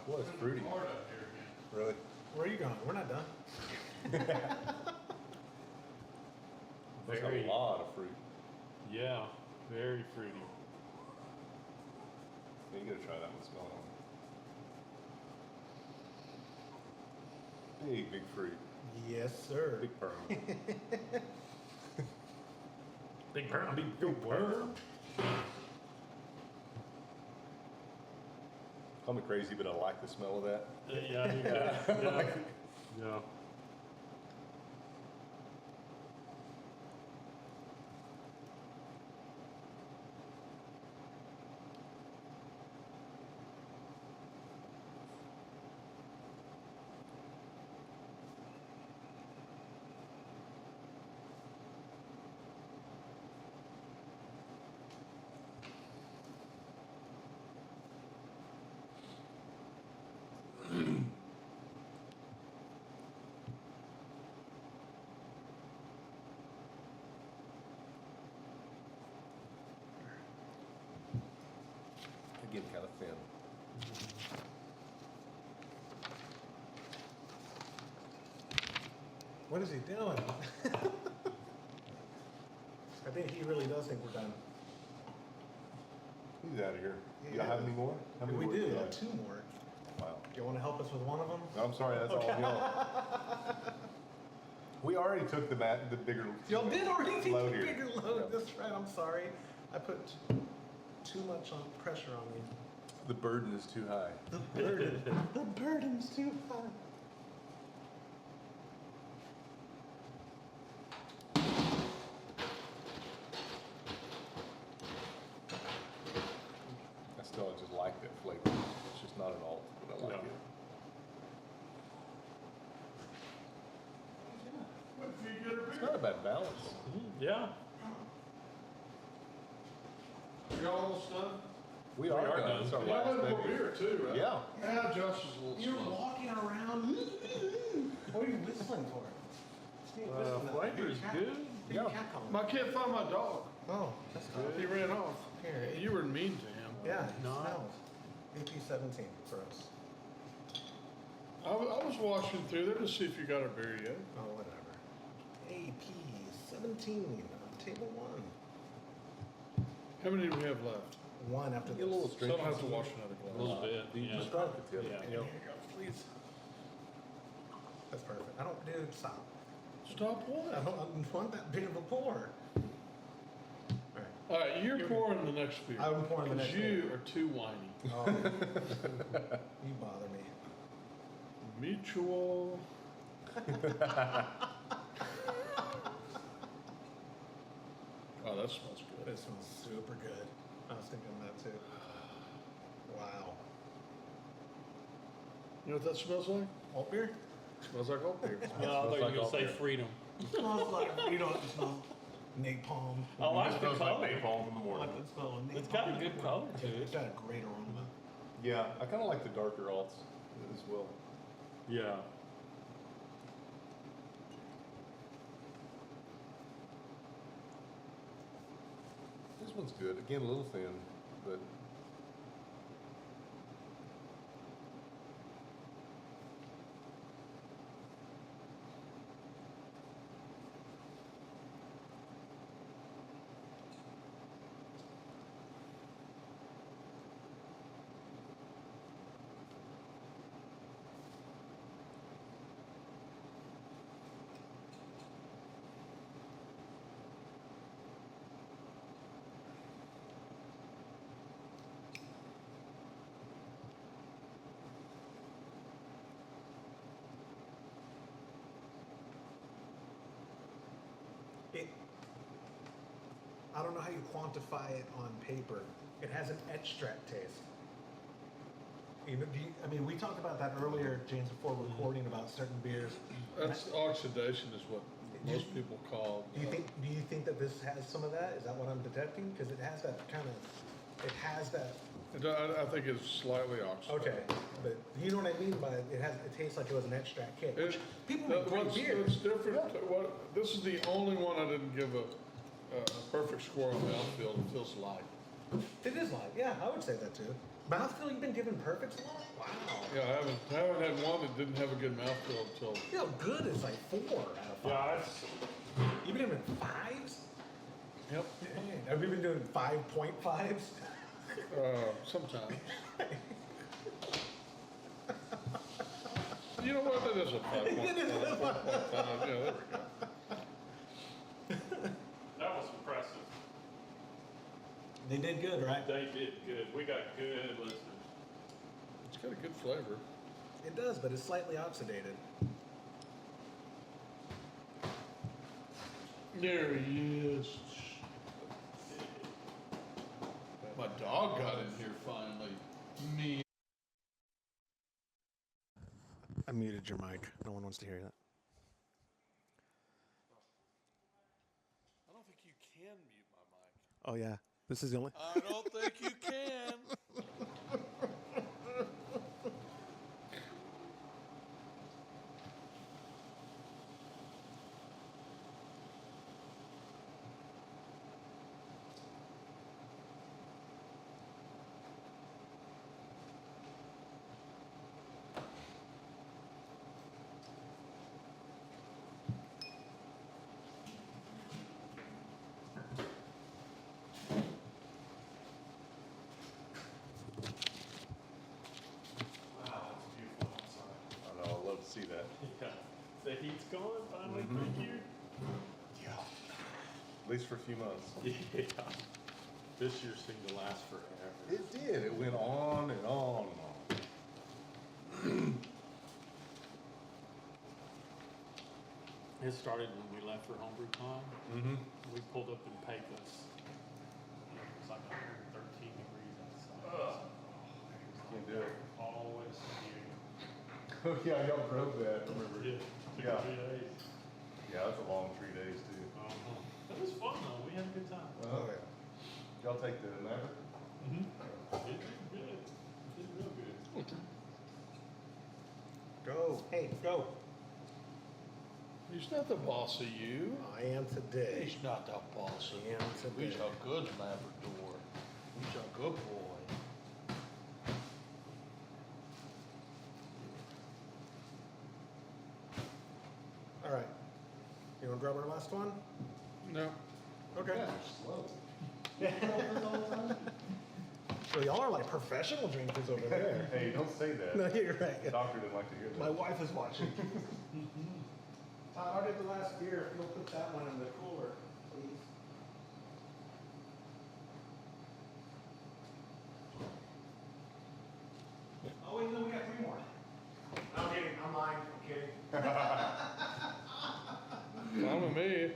S2: Well, it's fruity.
S3: Hard up here again.
S2: Really?
S1: Where are you going? We're not done.
S2: There's
S4: Very-
S2: a lot of fruit.
S4: Yeah, very fruity.
S2: Yeah, you gotta try that one. Smell it. Big fruit.
S1: Yes, sir.
S2: Big perm.
S4: Big perm, big perm.
S2: Call me crazy, but I like the smell of that.
S4: Yeah, you got, yeah, yeah.
S2: Again, kind of thin.
S1: What is he doing? I think he really does think we're done.
S2: He's out of here.
S1: He
S2: You don't have
S1: is.
S2: any more? How many
S1: We
S2: more
S1: do.
S2: you
S1: We have
S2: have?
S1: 2 more.
S2: Wow.
S1: You want to help us with one of them?
S2: No, I'm sorry, that's all y'all. We already took the bigger.
S1: Y'all did already take
S2: Load
S1: the
S2: here.
S1: bigger load.
S2: Yeah.
S1: That's right. I'm sorry. I put too much pressure on you.
S2: The burden is too high.
S1: The burden. The burden's too high.
S2: I still just like that flavor. It's just not an alt, but I like
S4: Yeah.
S2: it.
S3: What if you get her
S2: It's
S3: beer?
S2: not a bad balance.
S4: Yeah,
S3: Y'all almost done?
S2: We
S4: are
S2: are
S4: done.
S2: done. It's our
S3: Y'all
S2: last
S3: had more
S2: baby.
S3: beer too, right?
S2: Yeah.
S3: Yeah, Josh is a little
S1: You're
S3: slow.
S1: walking around. What are you whistling for? Steve, whistling.
S4: flavor's
S1: Cat-
S4: good.
S1: big
S2: Yeah.
S1: cat calling.
S3: I can't find my dog.
S1: Oh, that's good.
S3: He ran off.
S1: Here.
S3: You were mean to him.
S1: Yeah, it
S4: Not-
S1: smells. AP-17 for us.
S3: I was watching through there to see if you got a beer yet.
S1: Oh, whatever. AP-17 on table 1.
S3: How many do we have left?
S1: 1 after
S2: Get a little
S1: this.
S3: So I don't have to
S2: stringency.
S3: wash another
S4: a
S3: glass.
S4: little bit,
S2: You
S4: yeah.
S2: just right at the tip.
S4: Yeah.
S2: You
S3: Here
S2: know?
S3: you go, please.
S1: That's perfect. I don't, dude, stop.
S3: Stop
S1: I
S3: what?
S1: don't want that big of a pour. All right.
S3: All right, you're pouring the next beer.
S1: I'm pouring the next
S3: Because you
S1: beer.
S3: are too whiny.
S1: Oh, you bother me.
S3: Mutual. Oh, that smells good.
S1: It smells super good. I was thinking that too. Wow.
S3: You know what that smells like?
S1: Alt beer?
S3: Smells like old beer.
S4: No, I
S2: Smells
S4: thought you were
S2: like
S4: gonna say
S2: Altbier.
S4: freedom.
S1: Smells like, you know, it smells napalm.
S4: I like the
S2: Smells like
S4: color.
S2: napalm in the
S1: I
S2: morning.
S1: like the smell of napalm.
S4: It's got a good color to
S1: It's
S4: it.
S1: got a great aroma.
S2: Yeah, I kind of like the darker alts as well.
S4: Yeah.
S2: This one's good. Again, a little thin, but
S1: I don't know how you quantify it on paper. It has an extract taste. You know, I mean, we talked about that earlier, James, before recording about certain beers.
S3: That's oxidation is what most people call.
S1: Do you think that this has some of that? Is that what I'm detecting? Because it has that kind of, it has that.
S3: I think it's slightly oxidated.
S1: Okay, but you know what I mean by it tastes like it was an extract kick. Which people make great
S3: What's
S1: beers.
S3: different, this is the only one I didn't give a perfect score on mouthfeel. It feels light.
S1: It is light. Yeah, I would say that too. Mouthfeel, you've been given perfects a lot? Wow.
S3: Yeah, I haven't had one that didn't have a good mouthfeel until.
S1: You know, good is like 4 out of 5.
S4: Yeah,
S1: You've been given 5s?
S3: Yep.
S1: Dang. Have you been doing 5.5s?
S3: Sometimes. You know what? That is a 5.5. Yeah, there we go.
S4: that was impressive.
S1: They did good, right?
S4: They did good. We got good listeners.
S3: It's got a good flavor.
S1: It does, but it's slightly oxidated.
S3: There he is. My dog got in here finally. Me.
S1: I muted your mic. No one wants to hear that.
S3: I don't think you can mute my mic.
S1: Oh, yeah. This is the only.
S3: I don't think you can.
S4: Wow, it's beautiful outside.
S2: I know, I love to see that.
S4: Yeah. The heat's gone finally. Thank you.
S2: Yeah. At least for a few months.
S4: Yeah. This year seemed to last forever.
S2: It did. It went on and on and on.
S4: It started when we left for Homebrew Con.
S2: Mm-hmm.
S4: We pulled up in Pecos. It was like 113 degrees outside.
S2: Can't do it.
S4: Always here.
S2: Oh, yeah, y'all drove that. I remember.
S4: Yeah. Took
S2: Yeah.
S4: 3 days.
S2: Yeah, that's a long 3 days, too.
S4: It was fun though. We had a good time.
S2: Oh, yeah. Y'all take the Maverick?
S4: Mm-hmm. It did good. It did real good.
S1: Go. Hey, go.
S3: He's not the boss of you.
S1: I am today.
S3: He's not the boss of
S1: I
S3: you.
S1: am today.
S3: He's a good Labrador. He's a good boy.
S1: All right. You want to grab our last one?
S3: No.
S1: Okay.
S2: Slow.
S1: So y'all are like professional drinkers over there.
S2: Hey, don't say that.
S1: No, you're right.
S2: The doctor didn't like to hear that.
S1: My wife is watching. Todd, I did the last beer. If you'll put that one in the cooler, please. Oh, wait, no, we got 3 more. No, I'm kidding. I'm lying. I'm kidding.
S3: Fine with me.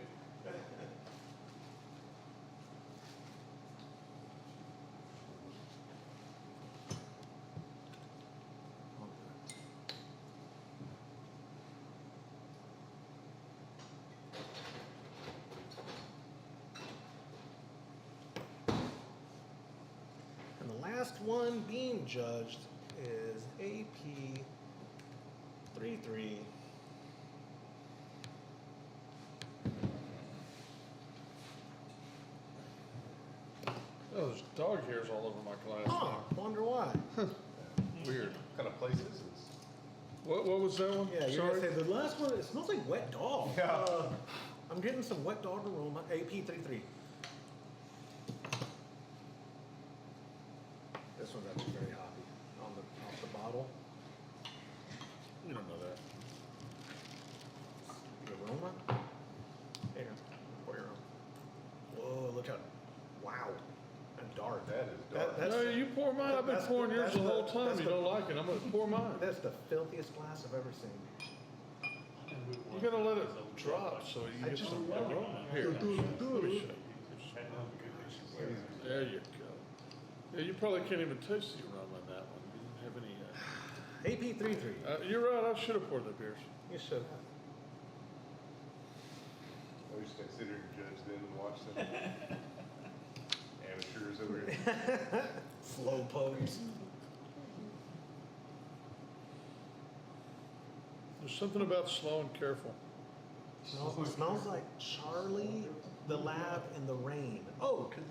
S1: And the last one being judged is AP 33.
S3: Oh, there's dog hairs all over my glass.
S1: Huh, wonder why.
S3: Weird.
S2: What kind of place is this?
S3: What was that one?
S1: Yeah, you're
S3: Sorry.
S1: gonna say the last one, it smells like wet dog.
S2: Yeah.
S1: I'm getting some wet dog aroma, AP 33. This one's actually very hoppy off the bottle.
S3: You don't know that.
S1: The aroma. Here, pour your own. Whoa, look out. Wow. And dark.
S2: That is dark.
S1: That's,
S3: No, you pour mine. I've been
S1: that's
S3: pouring
S1: the-
S3: yours
S1: that's
S3: the whole
S1: the-
S3: time.
S1: that's
S3: You
S1: the-
S3: don't like it. I'm gonna pour mine.
S1: that's the filthiest glass I've ever seen.
S3: You gotta let it drop so you
S1: I
S3: get
S1: just
S3: some
S1: love it.
S3: aroma. Here, let me show you. There you go. Yeah, you probably can't even taste the aroma in that one. You didn't have any.
S1: AP33.
S3: You're right. I should have poured the beers.
S1: You should have.
S2: I used to sit here and judge them and watch them. Amateurs over here.
S1: Slow pokes.
S3: There's something about slow and careful.
S1: Smells like Charlie, the Lab, and the Rain. Oh, 'cause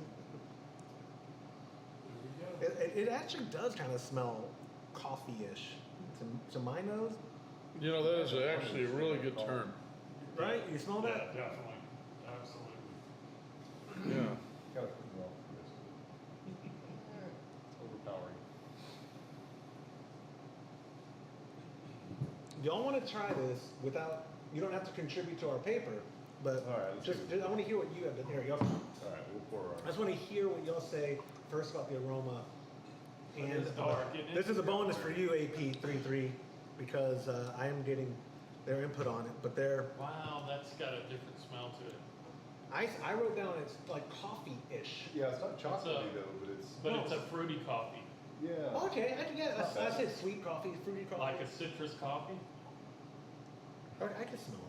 S1: it actually does kind of smell coffee-ish to my nose,
S3: You know, that is actually a really good term.
S1: right? You smell
S4: Yeah,
S1: that?
S4: definitely, absolutely.
S3: Yeah.
S2: Kind of put me off for this. Overpowering.
S1: Y'all want to try this without? You don't have to contribute to our paper, but
S2: All right, let's
S1: just
S2: see.
S1: I want to hear what you have to hear. Y'all,
S2: All right, we'll pour
S1: I
S2: our.
S1: just want to hear what y'all say first about the aroma. And
S4: is dark, isn't it?
S1: this is a bonus for you, AP33, because I am getting their input on it. But
S4: Wow, that's got a different smell to it.
S1: I wrote down it's like coffee-ish.
S2: Yeah, it's not chocolatey though, but it's.
S4: But
S1: No.
S4: it's a fruity coffee,
S2: Yeah.
S1: Okay,
S2: Not
S1: I
S2: bad.
S1: said sweet coffee, fruity coffee.
S4: like a citrus coffee.
S1: I can smell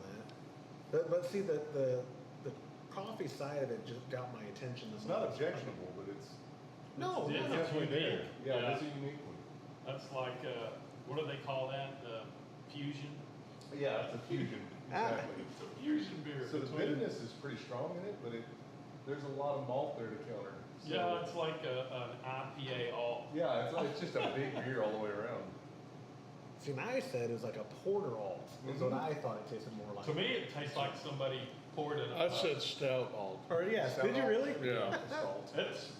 S1: that. But see, the coffee side of it just got my attention.
S2: It's not objectionable, but it's
S1: No,
S4: It's
S1: no, no.
S2: definitely there.
S4: unique.
S2: Yeah,
S4: Yeah.
S2: it's a unique one.
S4: That's like, what do they call that? Fusion?
S2: Yeah, it's a fusion.
S1: Ah.
S2: Exactly.
S4: It's a fusion beer.
S2: So the
S4: between-
S2: bitterness is pretty strong in it, but there's a lot of malt there to counter. So,
S4: Yeah, it's like an IPA alt.
S2: yeah, it's just a big beer all the way around.
S1: See, and I said it was like a porter alt. Is what
S2: Mhm.
S1: I thought it tasted more like.
S4: To me, it tastes like somebody poured it.
S3: I said stout alt.
S1: Or yes,
S2: Stout
S1: did you
S2: alt.
S1: really?
S3: Yeah.
S2: Salt.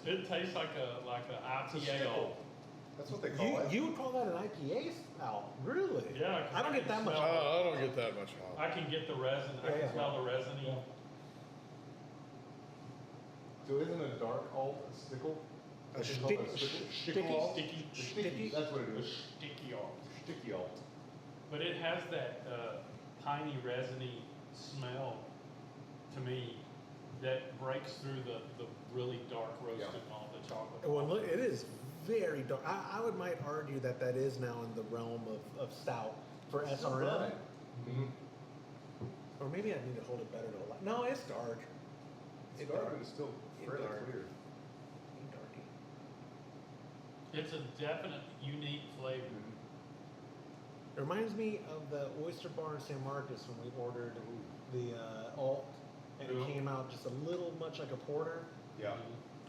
S4: It tastes like a
S2: It's a
S4: IPA
S2: stickle.
S4: alt.
S2: That's what they call it.
S1: You would call that an IPA stout? Really?
S4: Yeah, 'cause
S1: I don't get that much.
S4: smell-
S3: I don't get that much alt.
S4: I can get the resin. I
S1: Yeah,
S4: can
S1: yeah.
S4: smell the resiny.
S1: Yeah.
S2: So isn't a dark alt a stickle?
S1: A
S2: They call it a
S1: stick-
S2: stickle? Stickle alt?
S4: sticky,
S1: Sticky?
S2: That's what it
S4: a
S2: is.
S4: sticky alt.
S2: Sticky alt.
S4: But it has that piney, resiny smell to me that breaks through the really dark roasted
S2: Yeah.
S4: malt, the chocolate.
S1: Well,
S4: malt.
S1: look, it is very dark. I would might argue that is now in the realm of stout for SRM.
S2: Right. Mm-hmm.
S1: Or maybe I need to hold it better to a light. No, it's dark.
S2: It's dark, but it's still fairly
S1: dark.
S2: clear.
S1: Darky.
S4: It's a definite unique flavor.
S1: It reminds me of the Oyster Bar in San Marcos when we ordered the alt, and
S4: Ooh.
S1: it came out just a little much like a porter.
S2: Yeah.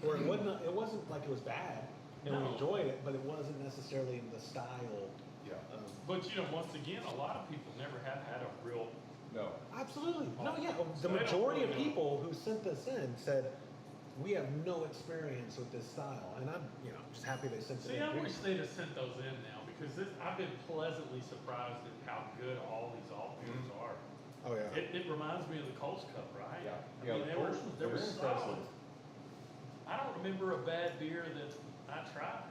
S1: Or it wasn't like it was bad, and we
S4: No.
S1: enjoyed it, but it wasn't necessarily in the style.
S2: Yeah.
S4: But you know, once again, a lot of people never have had a real.
S2: No.
S1: Absolutely. No, yeah.
S4: So
S1: The
S4: they don't
S1: majority of
S4: really know.
S1: people who sent this in said, we have no experience with this style. And I'm, just happy they sent it
S4: See,
S1: in.
S4: I wish they'd have sent those in now because I've been pleasantly surprised at how good all these alt beers are.
S1: Oh, yeah.
S4: It reminds me of the Coles Cup, right?
S2: Yeah.
S4: I
S2: Yeah,
S4: mean,
S2: the
S4: they were
S2: Coles was very
S4: solid.
S2: impressive.
S4: I don't remember a bad beer that I tried.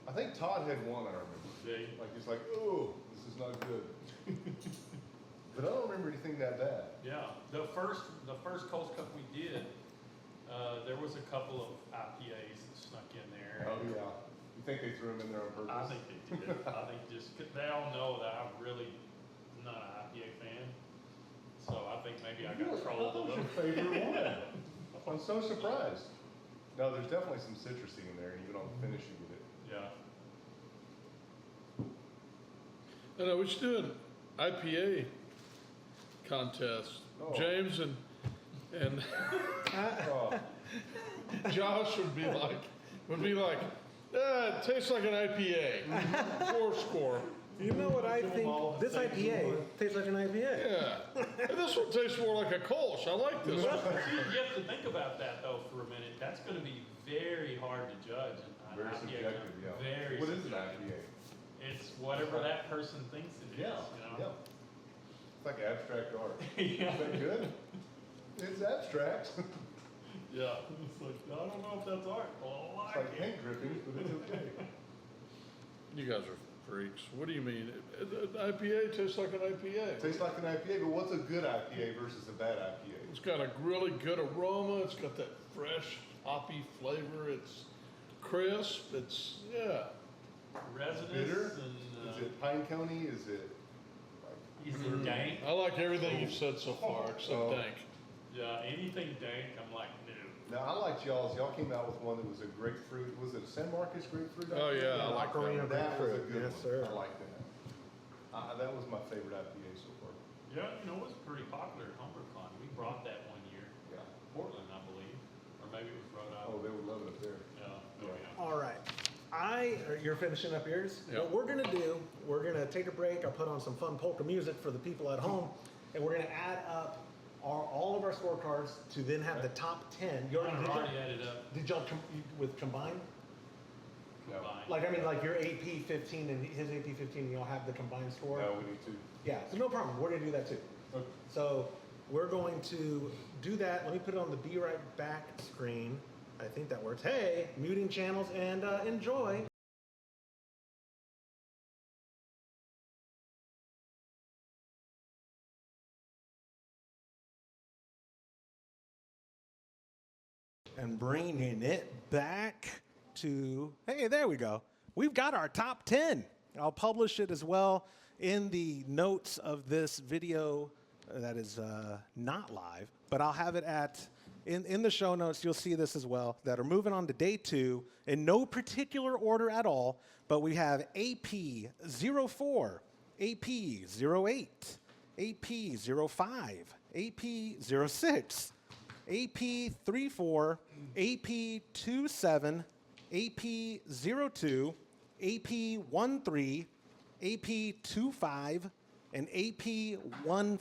S2: I think Todd had one I remember.
S4: See?
S2: Like he's like, oh, this is not good. But I don't remember anything that bad.
S4: Yeah, the first Coles Cup we did, there was a couple of IPAs that snuck in there.
S2: Oh yeah. You think they threw them in there on purpose?
S4: I think they did. I think just they all know that I'm really not an IPA fan, so I think maybe I got trolled a
S2: That was
S4: little.
S2: your favorite one. I'm so surprised. No, there's definitely some citrusy in there, even on the finish you get it.
S4: Yeah.
S3: I know we should do an IPA contest.
S2: Oh.
S3: James and
S2: Oh,
S3: Josh would be like, it tastes like an IPA. 4 score.
S1: You know what I think? This IPA tastes like an IPA.
S3: Yeah. And this one tastes more like a Kolsch. I like this one.
S4: See, you have to think about that though for a minute. That's going to be very hard to judge. An
S2: very
S4: IPA.
S2: subjective, yeah.
S4: Very
S2: What is an
S4: subjective.
S2: IPA?
S4: It's whatever that person thinks it is.
S2: Yeah,
S4: You know?
S2: yeah. It's like abstract art.
S4: Yeah.
S2: Is that good? It's abstract.
S4: Yeah. It's like, I don't know if that's art. Well, I
S2: It's
S4: like
S2: like
S4: it.
S2: paint drippings, but it's okay.
S3: You guys are freaks. What do you mean? IPA tastes like an IPA.
S2: Tastes like an IPA, but what's a good IPA versus a bad IPA?
S3: It's got a really good aroma. It's got that fresh hoppy flavor. It's crisp. It's, yeah.
S4: Resinous
S2: Bitter?
S4: and,
S2: Is it pine coney? Is it like?
S4: is it dank?
S3: I like everything you've said so far except
S2: Oh.
S3: dank.
S4: Yeah, anything dank, I'm like, no.
S2: Now I liked y'all's. Y'all came out with one that was a grapefruit. Was it a San Marcos grapefruit?
S3: Oh, yeah, I like
S1: Macarena
S2: that. Was a
S1: grapefruit.
S2: good
S1: Yes,
S2: one.
S1: sir.
S2: I like that. That was my favorite IPA so far.
S4: Yeah, you know, it was pretty popular at HomebrewCon. We brought that one year.
S2: Yeah.
S4: Portland, I believe, or maybe it was Rhode
S2: Oh,
S4: Island.
S2: they would love it up there.
S4: Yeah, oh, yeah.
S1: All right. You're finishing up yours?
S3: Yep.
S1: What we're gonna do, we're gonna take a break. I'll put on some fun polka music for the people at home, and we're gonna add up all of our scorecards to then have the top 10. You
S4: Mine
S1: already,
S4: are already added up.
S1: did y'all with combined?
S2: No.
S4: Combined.
S1: Like, I mean, like your AP 15 and his AP 15, and y'all have the combined score?
S2: No, we need to.
S1: Yeah, so no problem. We're gonna do that too.
S2: Okay.
S1: So we're going to do that. Let me put it on the Be Right Back screen. I think that works. Hey, muting channels and enjoy. And bringing it back to, hey, there we go. We've got our top 10. I'll publish it as well in the notes of this video that is not live, but I'll have it in the show notes. You'll see this as well, that are moving on to day 2 in no particular order at all, but we have AP 04, AP 08, AP 05, AP 06, AP 34, AP 27, AP 02, AP 13, AP 25, and AP 15.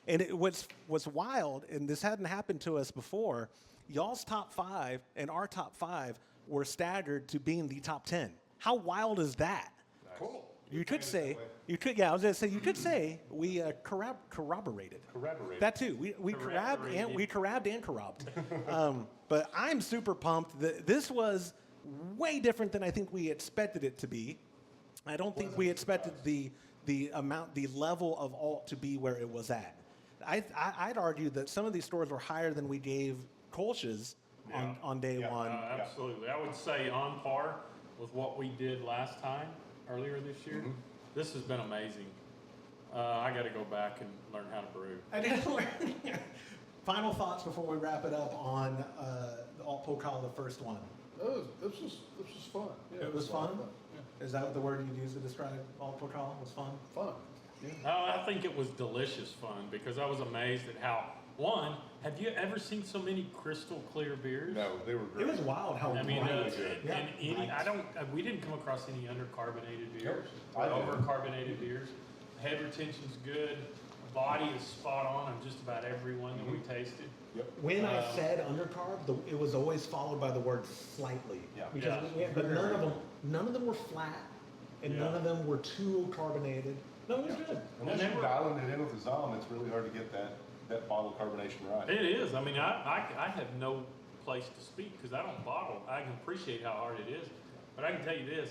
S1: And what's wild, and this hadn't happened to us before, y'all's top 5 and our top 5 were staggered to being the top 10. How wild is that?
S2: Cool.
S1: You could say, I was gonna say, you could say we corroborated.
S2: Corroborate.
S1: That too. We corrabbed and corrupt. But I'm super pumped. This was way different than I think we expected it to be. I don't think we expected the level of alt to be where it was at. I'd argue that some of these stores were higher than we gave Kolsch's on day one.
S4: Absolutely. I would say on par with what we did last time, earlier this year. This has been amazing. I got to go back and learn how to brew.
S1: I did learn. Final thoughts before we wrap it up on the Alt-Pokal, the first one.
S3: This was fun. Yeah,
S1: It was
S3: a lot
S1: fun?
S3: of Yeah.
S1: Is that the word you'd use to describe Alt-Pokal? Was fun?
S3: Fun.
S4: I think it was delicious fun because I was amazed at how, one, have you ever seen so many crystal clear beers?
S2: No, they were
S1: It
S2: great.
S1: was wild how
S4: I mean,
S1: bright. Yeah,
S4: and any,
S1: bright.
S4: we didn't come across any undercarbonated beers
S2: I
S4: or
S2: didn't.
S4: overcarbonated beers. Head retention's good. Body is spot on on just about every one that we tasted.
S2: Yep.
S1: When I said undercarb, it was always followed by the word slightly.
S2: Yeah.
S1: Because but none of them were flat, and none
S4: Yeah.
S1: of them were too carbonated. No, it was good.
S2: Unless
S4: And they
S2: you're
S4: were-
S2: dialing it in with the Zom, it's really hard to get that bottle carbonation right.
S4: It is. I mean, I have no place to speak because I don't bottle. I can appreciate how hard it is. But I can tell you this,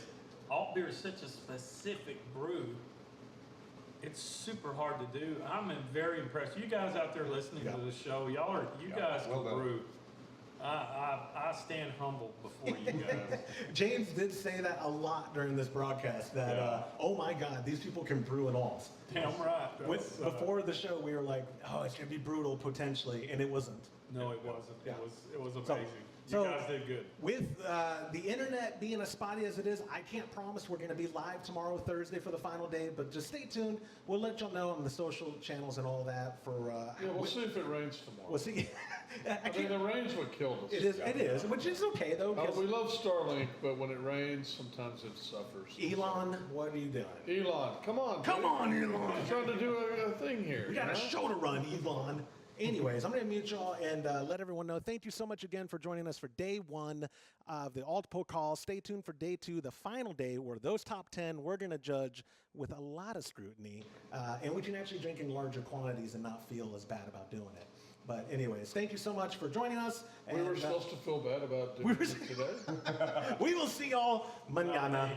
S4: Altbier is such a specific brew. It's super hard to do. I'm very impressed. You guys out there listening
S1: Yeah.
S4: to the show, you
S2: Yeah,
S4: guys
S2: well
S4: can
S2: done.
S4: brew. I stand humble before you guys.
S1: James did say that a lot during this broadcast. That
S4: Yeah.
S1: oh my God, these people can brew it all.
S4: Damn right.
S1: Before the show, we were like, oh, it's gonna be brutal potentially, and it wasn't.
S4: No, it wasn't.
S1: Yeah.
S4: It was
S1: So-
S4: amazing.
S1: so-
S4: You guys did good.
S1: With the internet being as spotty as it is, I can't promise we're going to be live tomorrow, Thursday, for the final day, but just stay tuned. We'll let y'all know on the social channels and all that for.
S3: Yeah, we'll see if it rains tomorrow.
S1: We'll see. I
S3: I mean,
S1: can't,
S3: the rain's what killed us.
S1: it is, which is okay though. 'Cause
S3: We love Starlink, but when it rains, sometimes it suffers.
S1: Elon, what are you doing?
S3: Elon, come on.
S1: Come
S3: dude.
S1: on, Elon.
S3: I'm trying to do a thing here.
S1: We got
S3: you
S1: a
S3: know?
S1: show to run, Elon. Anyways, I'm going to mute y'all and let everyone know. Thank you so much again for joining us for day one of the Alt-Pokal. Stay tuned for day two, the final day, where those top 10 we're going to judge with a lot of scrutiny. And we can actually drink in larger quantities and not feel as bad about doing it. But anyways, thank you so much for joining us.
S3: We were
S1: and,
S3: supposed to feel bad about doing it today.
S1: we will see y'all mañana.